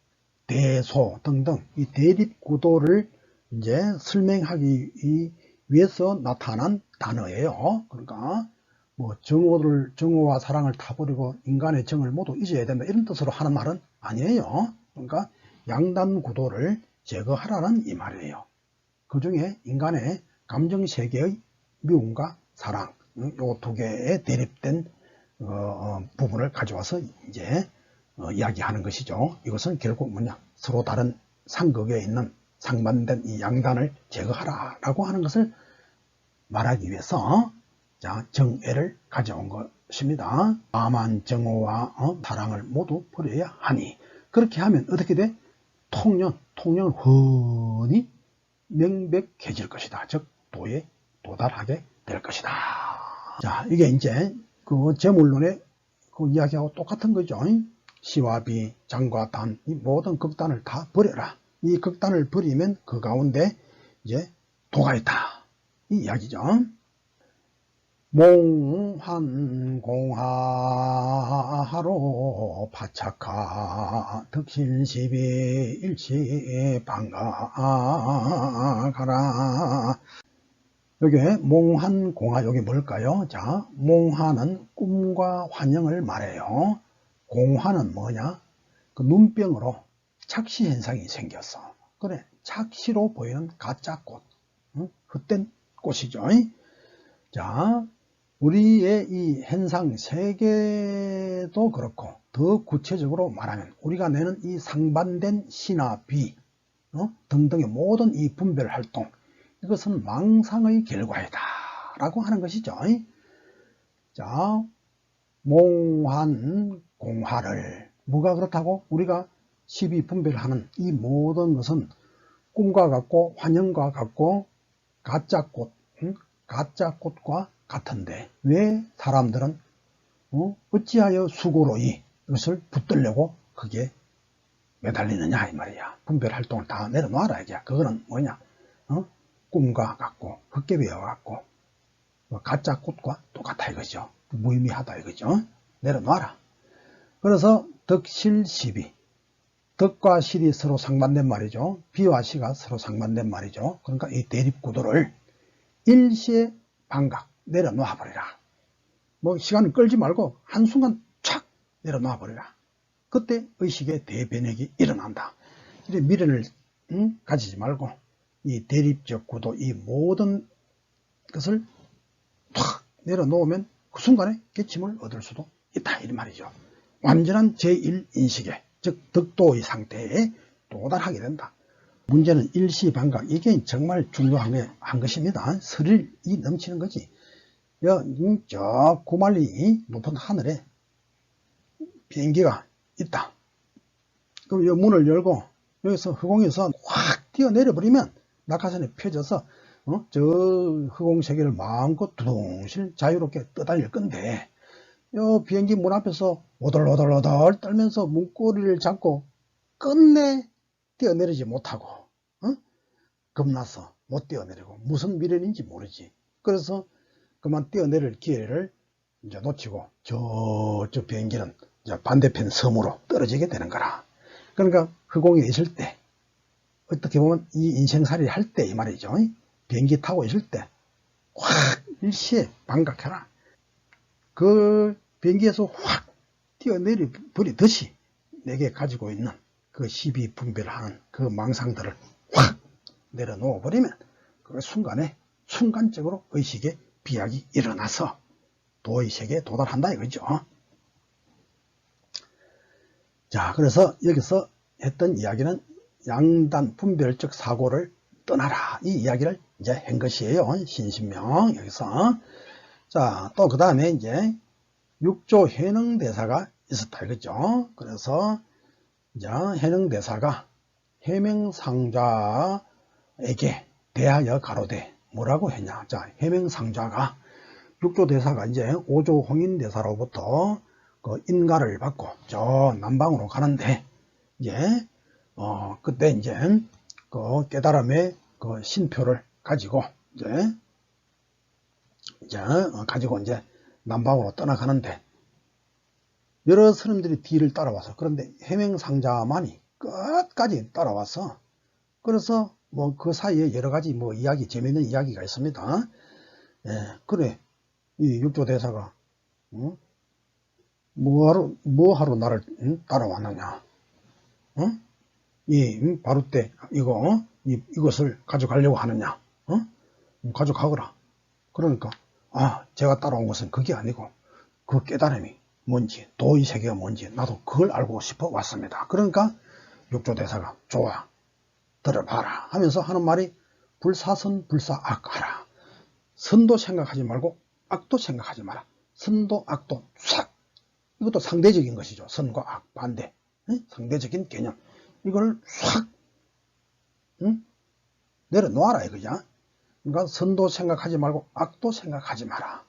대소 등등 이 대립 구도를 이제 설명하기 위해서 나타난 단어예요. 그러니까 뭐 정오와 사랑을 다 버리고 인간의 정을 모두 잊어야 된다 이런 뜻으로 하는 말은 아니에요. 그러니까 양단 구도를 제거하라는 이 말이에요. 그 중에 인간의 감정 세계의 미움과 사랑 요 두 개의 대립된 부분을 가져와서 이제 이야기하는 것이죠. 이것은 결국 뭐냐? 서로 다른 상극에 있는 상반된 이 양단을 제거하라라고 하는 것을 말하기 위해서 자, 정애를 가져온 것입니다. 다만 정오와 사랑을 모두 버려야 하니 그렇게 하면 어떻게 돼? 통념은 훤히 명백해질 것이다. 즉 도에 도달하게 될 것이다. 자, 이게 이제 그 제물론의 그 이야기하고 똑같은 거죠. 시와 비, 장과 단, 이 모든 극단을 다 버려라. 이 극단을 버리면 그 가운데 이제 도가 있다. 이 이야기죠. 몽환공하하로 파착하 덕실시비 일치 방가가라. 여기 몽환공하, 여기 뭘까요? 자, 몽환은 꿈과 환영을 말해요. 공환은 뭐냐? 그 눈병으로 착시 현상이 생겼어. 그래, 착시로 보이는 가짜 꽃, 헛된 꽃이죠. 자, 우리의 이 현상 세계도 그렇고, 더 구체적으로 말하면 우리가 내는 이 상반된 시나 비 등등의 모든 이 분별 활동, 이것은 망상의 결과이다 라고 하는 것이죠. 자, 몽환 공화를, 뭐가 그렇다고? 우리가 12분별하는 이 모든 것은 꿈과 같고 환영과 같고 가짜꽃, 가짜꽃과 같은데 왜 사람들은 어찌하여 수고로 이것을 붙들려고 그게 매달리느냐 이 말이야. 분별활동을 다 내려놔라 이게. 그거는 뭐냐, 꿈과 같고 헛개비와 같고 가짜꽃과 똑같아 이거죠. 무의미하다 이거죠. 내려놔라. 그래서 덕실시비, 덕과 실이 서로 상반된 말이죠. 비와 시가 서로 상반된 말이죠. 그러니까 이 대립구도를 일시에 반각 내려놓아 버리라. 뭐 시간을 끌지 말고 한순간 촥 내려놓아 버리라. 그때 의식의 대변혁이 일어난다. 이제 미련을 가지지 말고 이 대립적 구도, 이 모든 것을 탁 내려놓으면 그 순간에 깨침을 얻을 수도 있다 이 말이죠. 완전한 제1인식에, 즉 덕도의 상태에 도달하게 된다. 문제는 일시반각, 이게 정말 중요한 것입니다. 스릴이 넘치는 거지. 저 구말리 높은 하늘에 비행기가 있다. 그럼 이 문을 열고 여기서 허공에서 확 뛰어내려 버리면 낙하산에 펴져서 저 허공세계를 마음껏 두둥실 자유롭게 떠다닐 건데, 요 비행기 문 앞에서 오돌오돌오돌 떨면서 문고리를 잡고 끝내 뛰어내리지 못하고 겁나서 못 뛰어내리고 무슨 미련인지 모르지. 그래서 그만 뛰어내릴 기회를 이제 놓치고 저 비행기는 이제 반대편 섬으로 떨어지게 되는 거라. 그러니까 허공에 있을 때, 어떻게 보면 이 인생살이 할 때 이 말이죠. 비행기 타고 있을 때 확 일시에 반각해라. 그 비행기에서 확 뛰어내려 버리듯이 내게 가지고 있는 그 시비분별하는 그 망상들을 확 내려놓아 버리면 그 순간에 순간적으로 의식의 비약이 일어나서 도의 세계에 도달한다 이거죠. 자, 그래서 여기서 했던 이야기는 양단 분별적 사고를 떠나라, 이 이야기를 이제 한 것이에요. 신신명 여기서. 자, 또 그 다음에 이제 육조 해능대사가 있었다 이거죠. 그래서 이제 해능대사가 해명상좌에게 대하여 가로되 뭐라고 했냐. 자, 해명상좌가 육조대사가 이제 오조 홍인대사로부터 그 인가를 받고 저 남방으로 가는데, 이제 그때 이제 그 깨달음의 그 신표를 가지고 가지고 이제 남방으로 떠나가는데, 여러 스님들이 뒤를 따라와서, 그런데 해명상자만이 끝까지 따라와서, 그래서 뭐 그 사이에 여러 가지 뭐 이야기, 재미있는 이야기가 있습니다. 그래, 이 육조대사가 뭐하러 나를 따라왔느냐? 이 바루때 이것을 가져가려고 하느냐? 가져가거라. 그러니까 제가 따라온 것은 그게 아니고 그 깨달음이 뭔지, 도의 세계가 뭔지 나도 그걸 알고 싶어 왔습니다. 그러니까 육조대사가 좋아, 들어봐라 하면서 하는 말이 불사선 불사악 하라. 선도 생각하지 말고 악도 생각하지 마라. 선도 악도 싹, 이것도 상대적인 것이죠. 선과 악 반대, 상대적인 개념, 이걸 싹 내려놓아라 이거죠. 그러니까 선도 생각하지 말고 악도 생각하지 마라.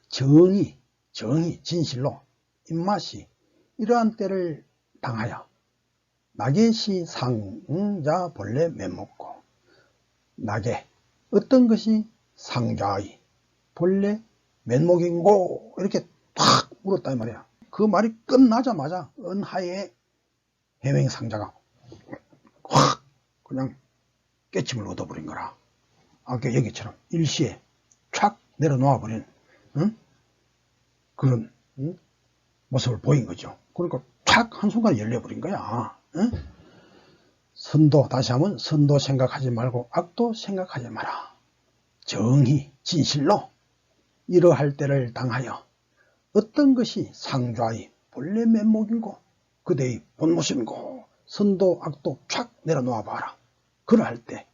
정의, 진실로 입맛이 이러한 때를 당하여 낙예시 상자 본래 면목고, 낙예 어떤 것이 상자의 본래 면목인고 이렇게 탁 물었다 이 말이야. 그 말이 끝나자마자 은하의 해명상자가 확 그냥 깨침을 얻어버린 거라. 아까 여기처럼 일시에 촥 내려놓아 버린 그런 모습을 보인 거죠. 그러니까 촥 한순간에 열려버린 거야. 선도, 다시 한번 선도 생각하지 말고 악도 생각하지 마라. 정의 진실로 이러할 때를 당하여 어떤 것이 상좌의 본래 면목인고 그대의 본모습인고 선도 악도 촥 내려놓아 봐라. 그러할 때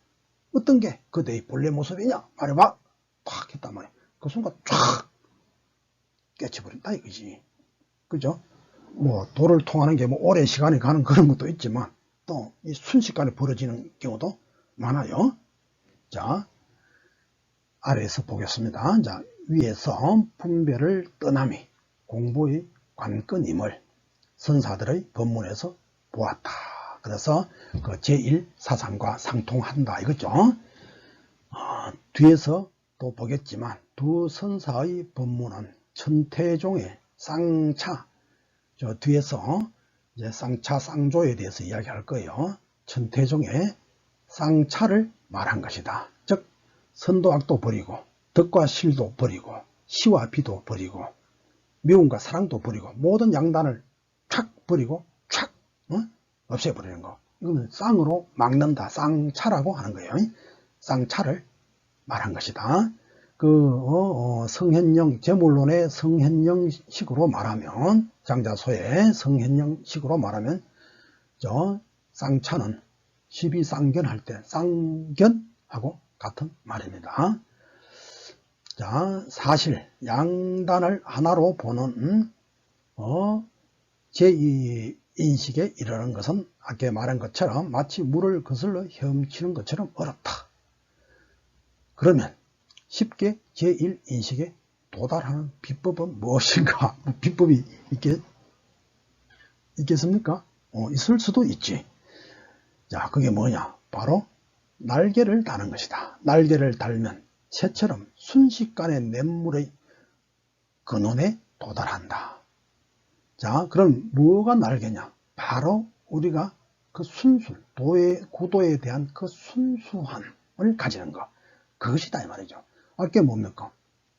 어떤 게 그대의 본래 모습이냐 말해봐. 탁 했단 말이야. 그 순간 촥 깨쳐버린다 이거지. 그죠? 뭐 도를 통하는 게 뭐 오랜 시간이 가는 그런 것도 있지만 또 이 순식간에 벌어지는 경우도 많아요. 자, 아래에서 보겠습니다. 자, 위에서 분별을 떠남이 공부의 관건임을 선사들의 법문에서 보았다. 그래서 그 제1사상과 상통한다 이거죠. 뒤에서 또 보겠지만 두 선사의 법문은 천태종의 쌍차, 저 뒤에서 이제 쌍차 쌍조에 대해서 이야기할 거예요. 천태종의 쌍차를 말한 것이다. 즉 선도악도 버리고 덕과 실도 버리고 시와 비도 버리고 미움과 사랑도 버리고 모든 양단을 촥 버리고 촥 없애버리는 거. 이거는 쌍으로 막는다. 쌍차라고 하는 거예요. 쌍차를 말한 것이다. 성현령, 제물론의 성현령식으로 말하면, 장자소의 성현령식으로 말하면, 쌍차는 12쌍견 할 때, 쌍견하고 같은 말입니다. 자, 사실, 양단을 하나로 보는, 제2인식에 이르는 것은 아까 말한 것처럼 마치 물을 거슬러 헤엄치는 것처럼 어렵다. 그러면 쉽게 제1인식에 도달하는 비법은 무엇인가? 비법이 있겠습니까? 있을 수도 있지. 자, 그게 뭐냐? 바로 날개를 다는 것이다. 날개를 달면 새처럼 순식간에 냇물의 근원에 도달한다. 자, 그럼 뭐가 날개냐? 바로 우리가 그 순술, 구도에 대한 그 순수함을 가지는 것. 그것이다 이 말이죠. 아까 뭡니까?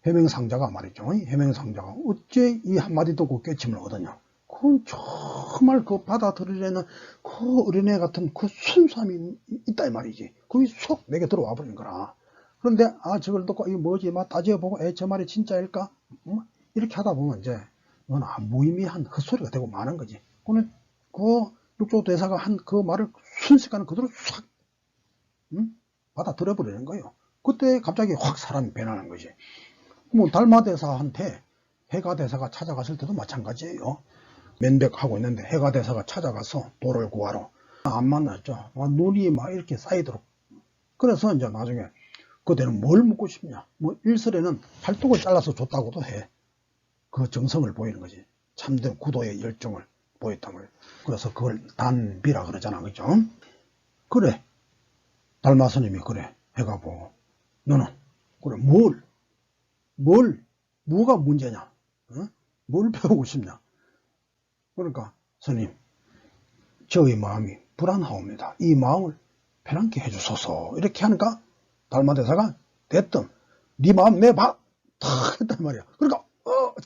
해명상자가 말이죠. 해명상자가 어째 이 한마디 듣고 깨침을 얻었냐? 그건 정말 그 받아들이려는 그 어린애 같은 그 순수함이 있다 이 말이지. 그게 쏙 내게 들어와 버린 거라. 그런데 저걸 듣고 이게 뭐지? 막 따져보고 저 말이 진짜일까? 이렇게 하다 보면 이제 이건 무의미한 헛소리가 되고 마는 거지. 그는 그 육조대사가 한 그 말을 순식간에 그대로 싹 받아들여 버리는 거예요. 그때 갑자기 확 사람이 변하는 것이. 뭐 달마대사한테 해가대사가 찾아갔을 때도 마찬가지예요. 면백하고 있는데 해가대사가 찾아가서 돌을 구하러 안 만났죠. 눈이 막 이렇게 쌓이도록. 그래서 이제 나중에 그때는 뭘 묻고 싶냐. 뭐 일설에는 팔뚝을 잘라서 줬다고도 해. 그 정성을 보이는 거지. 참된 구도의 열정을 보였단 말이에요. 그래서 그걸 단비라 그러잖아. 그죠? 그래. 달마스님이 그래. 해가고 너는 그래 뭐가 문제냐? 뭘 배우고 싶냐? 그러니까 스님, 저의 마음이 불안하옵니다. 이 마음을 편안케 해주소서. 이렇게 하니까 달마대사가 됐든 네 마음 내봐 탁 했단 말이야. 그러니까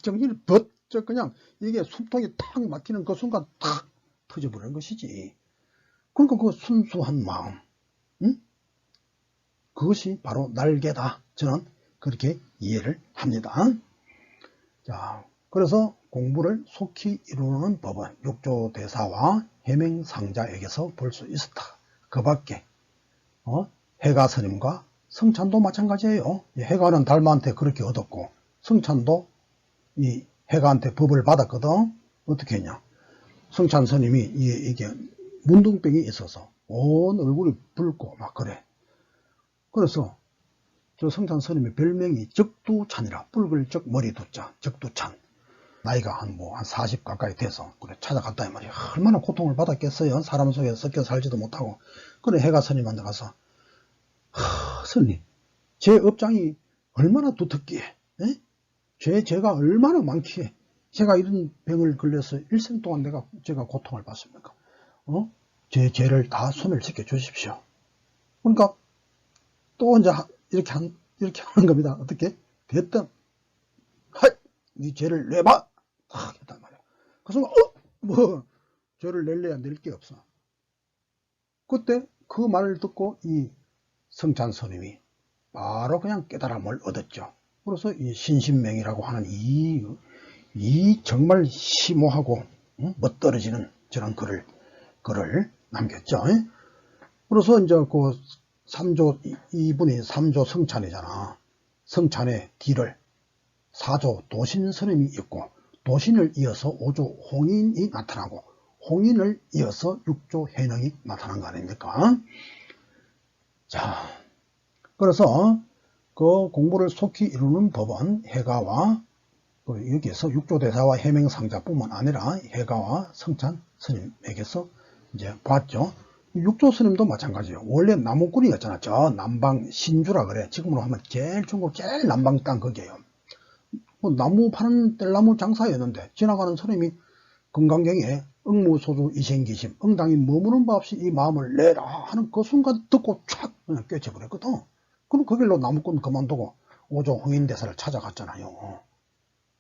정신이 버쩍 그냥 이게 숨통이 탁 막히는 그 순간 탁 터져버리는 것이지. 그러니까 그 순수한 마음, 그것이 바로 날개다. 저는 그렇게 이해를 합니다. 자, 그래서 공부를 속히 이루는 법은 육조대사와 해명상자에게서 볼 수 있었다. 그 밖에 해가스님과 성찬도 마찬가지예요. 해가는 달마한테 그렇게 얻었고 성찬도 이 해가한테 법을 받았거든. 어떻게 했냐? 성찬 스님이 이게 문둥병이 있어서 온 얼굴이 붉고 막 그래. 그래서 저 성찬 스님의 별명이 적두찬이라. 붉을 적 머리 두자 적두찬. 나이가 한 40 가까이 돼서 그래 찾아갔다 이 말이야. 얼마나 고통을 받았겠어요. 사람 속에 섞여 살지도 못하고. 그래 해가 스님한테 가서, 스님, 제 업장이 얼마나 두텁기에, 죄가 얼마나 많기에 제가 이런 병을 걸려서 일생 동안 제가 고통을 받습니까? 제 죄를 다 소멸시켜 주십시오. 그러니까 또 이제 이렇게 하는 겁니다. 어떻게? 됐든, 하이, 네 죄를 내봐! 탁 했단 말이야. 그 순간, 죄를 낼래야 낼 게 없어. 그때 그 말을 듣고 이 성찬 스님이 바로 그냥 깨달음을 얻었죠. 그래서 이 신신명이라고 하는 이 정말 심오하고 멋떨어지는 저런 글을 남겼죠. 그래서 이제 그 3조, 이분이 3조 성찬이잖아. 성찬의 뒤를 4조 도신 스님이 있고, 도신을 이어서 5조 홍인이 나타나고, 홍인을 이어서 6조 해능이 나타난 거 아닙니까? 자, 그래서 그 공부를 속히 이루는 법은 해가와 여기에서 6조 대사와 해명상자뿐만 아니라 해가와 성찬 스님에게서 이제 봤죠. 6조 스님도 마찬가지예요. 원래 나무꾼이었잖아. 저 남방 신주라 그래. 지금으로 하면 중국 제일 남방 땅 거기에요. 뭐 나무 파는 뗄나무 장사였는데 지나가는 스님이 금강경에 응무소주 이생기심, 응당이 머무는 바 없이 이 마음을 내라 하는 그 순간 듣고 촥 그냥 꿰쳐버렸거든. 그럼 그 길로 나무꾼 그만두고 5조 흥인대사를 찾아갔잖아요.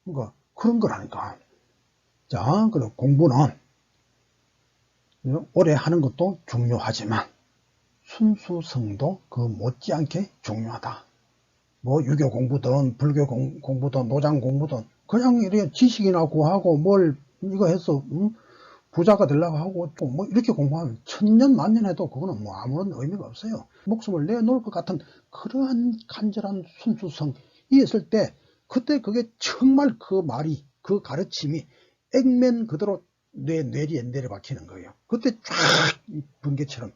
그러니까 그런 거라니까. 자, 그리고 공부는 오래 하는 것도 중요하지만 순수성도 그 못지않게 중요하다. 뭐 유교 공부든 불교 공부든 노장 공부든 그냥 이렇게 지식이나 구하고 뭘 이거 해서 부자가 되려고 하고 뭐 이렇게 공부하면 천년 만년 해도 그거는 뭐 아무런 의미가 없어요. 목숨을 내놓을 것 같은 그러한 간절한 순수성이 있을 때 그때 그게 정말 그 말이 그 가르침이 액면 그대로 뇌리에 내려박히는 거예요. 그때 쫙 번개처럼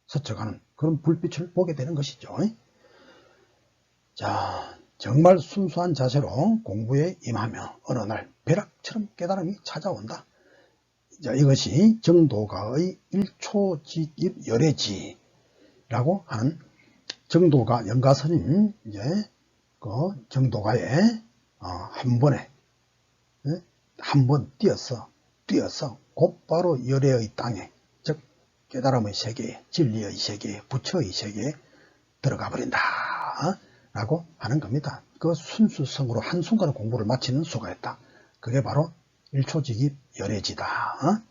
스쳐가는 그런 불빛을 보게 되는 것이죠. 자, 정말 순수한 자세로 공부에 임하며 어느 날 벼락처럼 깨달음이 찾아온다. 자, 이것이 정도가의 일초직입 열애지라고 하는 정도가 영가스님 이제 그 정도가에 한 번에 한 번 뛰어서 곧바로 열애의 땅에, 즉 깨달음의 세계에, 진리의 세계에, 부처의 세계에 들어가 버린다 라고 하는 겁니다. 그 순수성으로 한순간에 공부를 마치는 수가 있다. 그게 바로 일초직입 열애지다.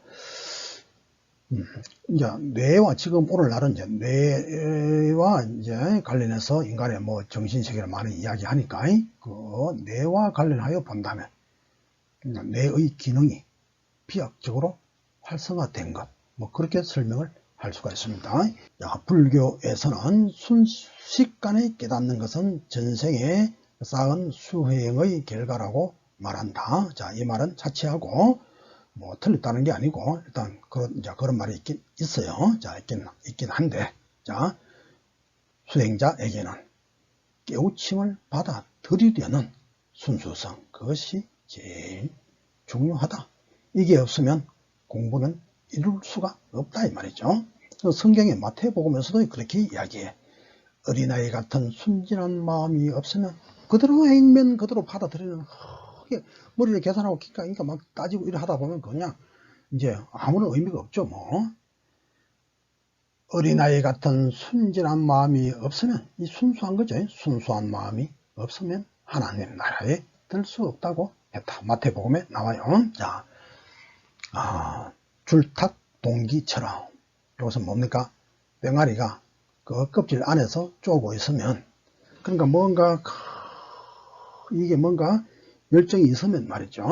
이제 뇌와 지금 오늘날은 이제 뇌와 이제 관련해서 인간의 뭐 정신세계를 많이 이야기하니까 그 뇌와 관련하여 본다면 뇌의 기능이 비약적으로 활성화된 것, 뭐 그렇게 설명을 할 수가 있습니다. 자, 불교에서는 순식간에 깨닫는 것은 전생에 쌓은 수행의 결과라고 말한다. 자, 이 말은 차치하고 뭐 틀렸다는 게 아니고 일단 그런 말이 있긴 있어요. 자, 있긴 한데, 자, 수행자에게는 깨우침을 받아들이려는 순수성, 그것이 제일 중요하다. 이게 없으면 공부는 이룰 수가 없다 이 말이죠. 성경의 마태복음에서도 그렇게 이야기해. 어린아이 같은 순진한 마음이 없으면 그대로 액면 그대로 받아들이는 머리를 계산하고 그러니까 막 따지고 이래 하다 보면 그냥 이제 아무런 의미가 없죠. 뭐 어린아이 같은 순진한 마음이 없으면 이 순수한 거죠. 순수한 마음이 없으면 하나님 나라에 들 수 없다고 했다. 마태복음에 나와요. 자, 줄탁 동기처럼 이것은 뭡니까? 병아리가 그 껍질 안에서 쪼고 있으면, 그러니까 이게 뭔가 열정이 있으면 말이죠.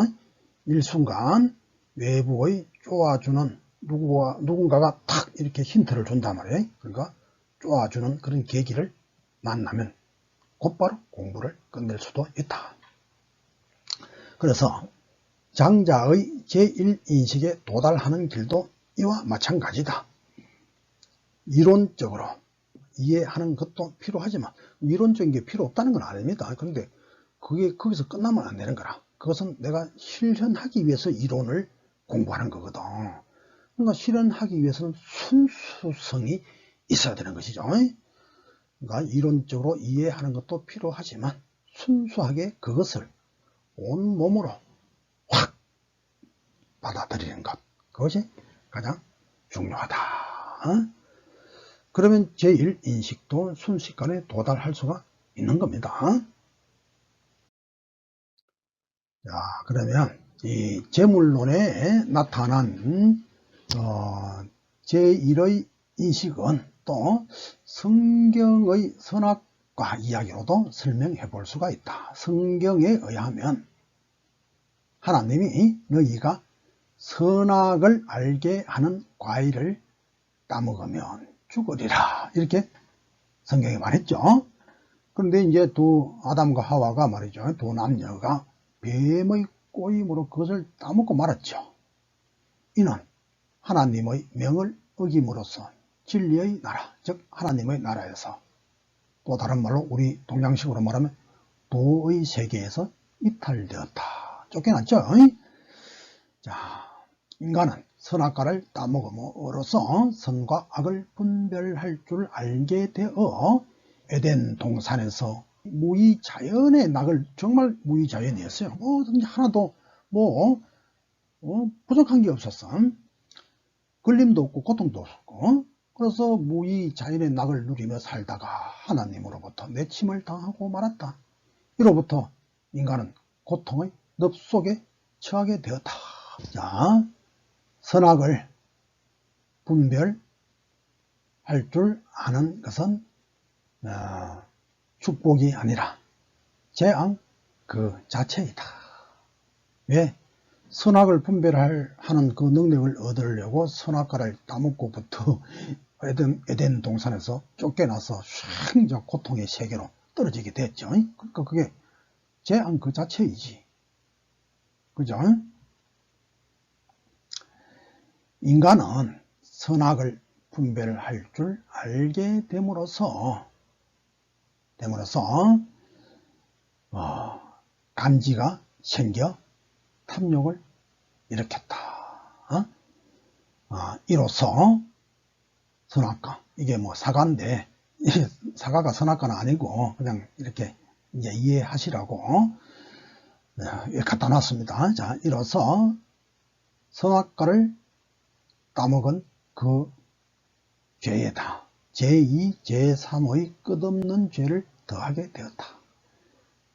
일순간 외부의 쪼아주는 누군가가 탁 이렇게 힌트를 준단 말이에요. 그러니까 쪼아주는 그런 계기를 만나면 곧바로 공부를 끝낼 수도 있다. 그래서 장자의 제1인식에 도달하는 길도 이와 마찬가지다. 이론적으로 이해하는 것도 필요하지만 이론적인 게 필요 없다는 건 아닙니다. 그런데 그게 거기서 끝나면 안 되는 거라. 그것은 내가 실현하기 위해서 이론을 공부하는 거거든. 그러니까 실현하기 위해서는 순수성이 있어야 되는 것이죠. 그러니까 이론적으로 이해하는 것도 필요하지만 순수하게 그것을 온몸으로 확 받아들이는 것, 그것이 가장 중요하다. 그러면 제1인식도 순식간에 도달할 수가 있는 겁니다. 자, 그러면 이 재물론에 나타난 제1의 인식은 또 성경의 선악과 이야기로도 설명해 볼 수가 있다. 성경에 의하면 하나님이 너희가 선악을 알게 하는 과일을 따먹으면 죽으리라, 이렇게 성경에 말했죠. 그런데 이제 두 아담과 하와가 말이죠, 두 남녀가 뱀의 꼬임으로 그것을 따먹고 말았죠. 이는 하나님의 명을 어김으로써 진리의 나라, 즉 하나님의 나라에서, 또 다른 말로 우리 동양식으로 말하면 도의 세계에서 이탈되었다, 쫓겨났죠. 자, 인간은 선악과를 따먹음으로써 선과 악을 분별할 줄 알게 되어 에덴 동산에서 무의자연의 낙을, 정말 무의자연이었어요. 뭐든지 하나도 부족한 게 없었어. 걸림도 없고 고통도 없었고, 그래서 무의자연의 낙을 누리며 살다가 하나님으로부터 내침을 당하고 말았다. 이로부터 인간은 고통의 늪 속에 처하게 되었다. 자, 선악을 분별할 줄 아는 것은 축복이 아니라 재앙 그 자체이다. 왜? 선악을 분별하는 그 능력을 얻으려고 선악과를 따먹고부터 에덴 동산에서 쫓겨나서 굉장히 고통의 세계로 떨어지게 됐죠. 그러니까 그게 재앙 그 자체이지. 그죠? 인간은 선악을 분별할 줄 알게 됨으로써 간지가 생겨 탐욕을 일으켰다. 이로써 선악과, 이게 뭐 사과인데 사과가 선악과는 아니고 그냥 이렇게 이제 이해하시라고 갖다 놨습니다. 자, 이로써 선악과를 따먹은 그 죄에다 제2, 제3의 끝없는 죄를 더하게 되었다.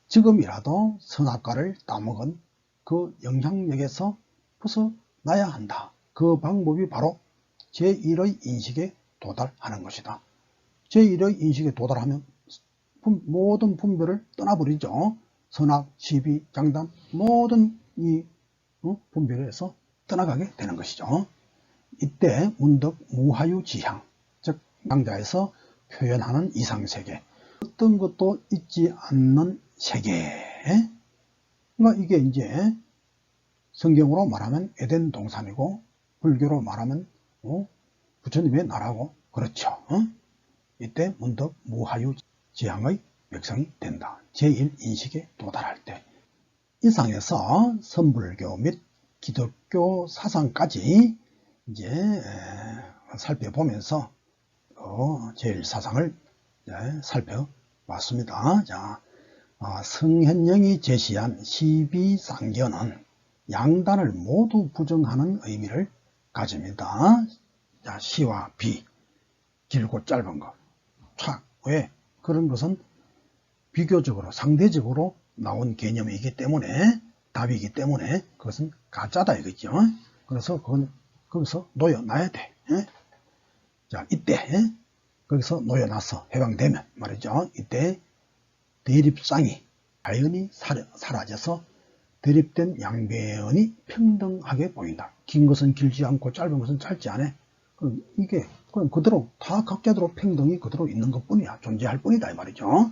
지금이라도 선악과를 따먹은 그 영향력에서 벗어나야 한다. 그 방법이 바로 제1의 인식에 도달하는 것이다. 제1의 인식에 도달하면 모든 분별을 떠나버리죠. 선악, 시비, 장단, 모든 이 분별에서 떠나가게 되는 것이죠. 이때 문득 무하유지향, 즉 강자에서 표현하는 이상세계, 어떤 것도 있지 않는 세계, 그러니까 이게 이제 성경으로 말하면 에덴 동산이고, 불교로 말하면 부처님의 나라고, 그렇죠. 이때 문득 무하유지향의 백성이 된다. 제1인식에 도달할 때. 이상에서 선불교 및 기독교 사상까지 이제 살펴보면서 제1사상을 살펴봤습니다. 자, 성현영이 제시한 12상견은 양단을 모두 부정하는 의미를 가집니다. 자, 시와 비, 길고 짧은 것, 왜? 그런 것은 비교적으로 상대적으로 나온 개념이기 때문에, 답이기 때문에 그것은 가짜다 이거죠. 그래서 그건 거기서 놓여놔야 돼. 자, 이때 거기서 놓여놔서 해방되면 말이죠. 이때 대립상이 자연히 사라져서 대립된 양변이 평등하게 보인다. 긴 것은 길지 않고 짧은 것은 짧지 않아. 이게 그냥 그대로 다 각자대로 평등이 그대로 있는 것뿐이야. 존재할 뿐이다 이 말이죠.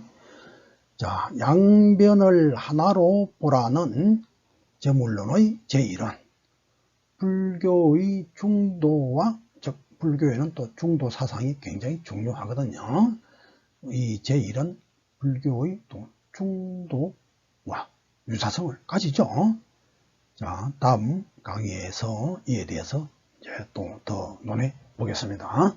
자, 양변을 하나로 보라는 제물론의 제1은 불교의 중도와, 즉 불교에는 또 중도 사상이 굉장히 중요하거든요. 이 제1은 불교의 중도 와, 유사성을 가지죠. 자, 다음 강의에서 이에 대해서 이제 또 더 논해 보겠습니다.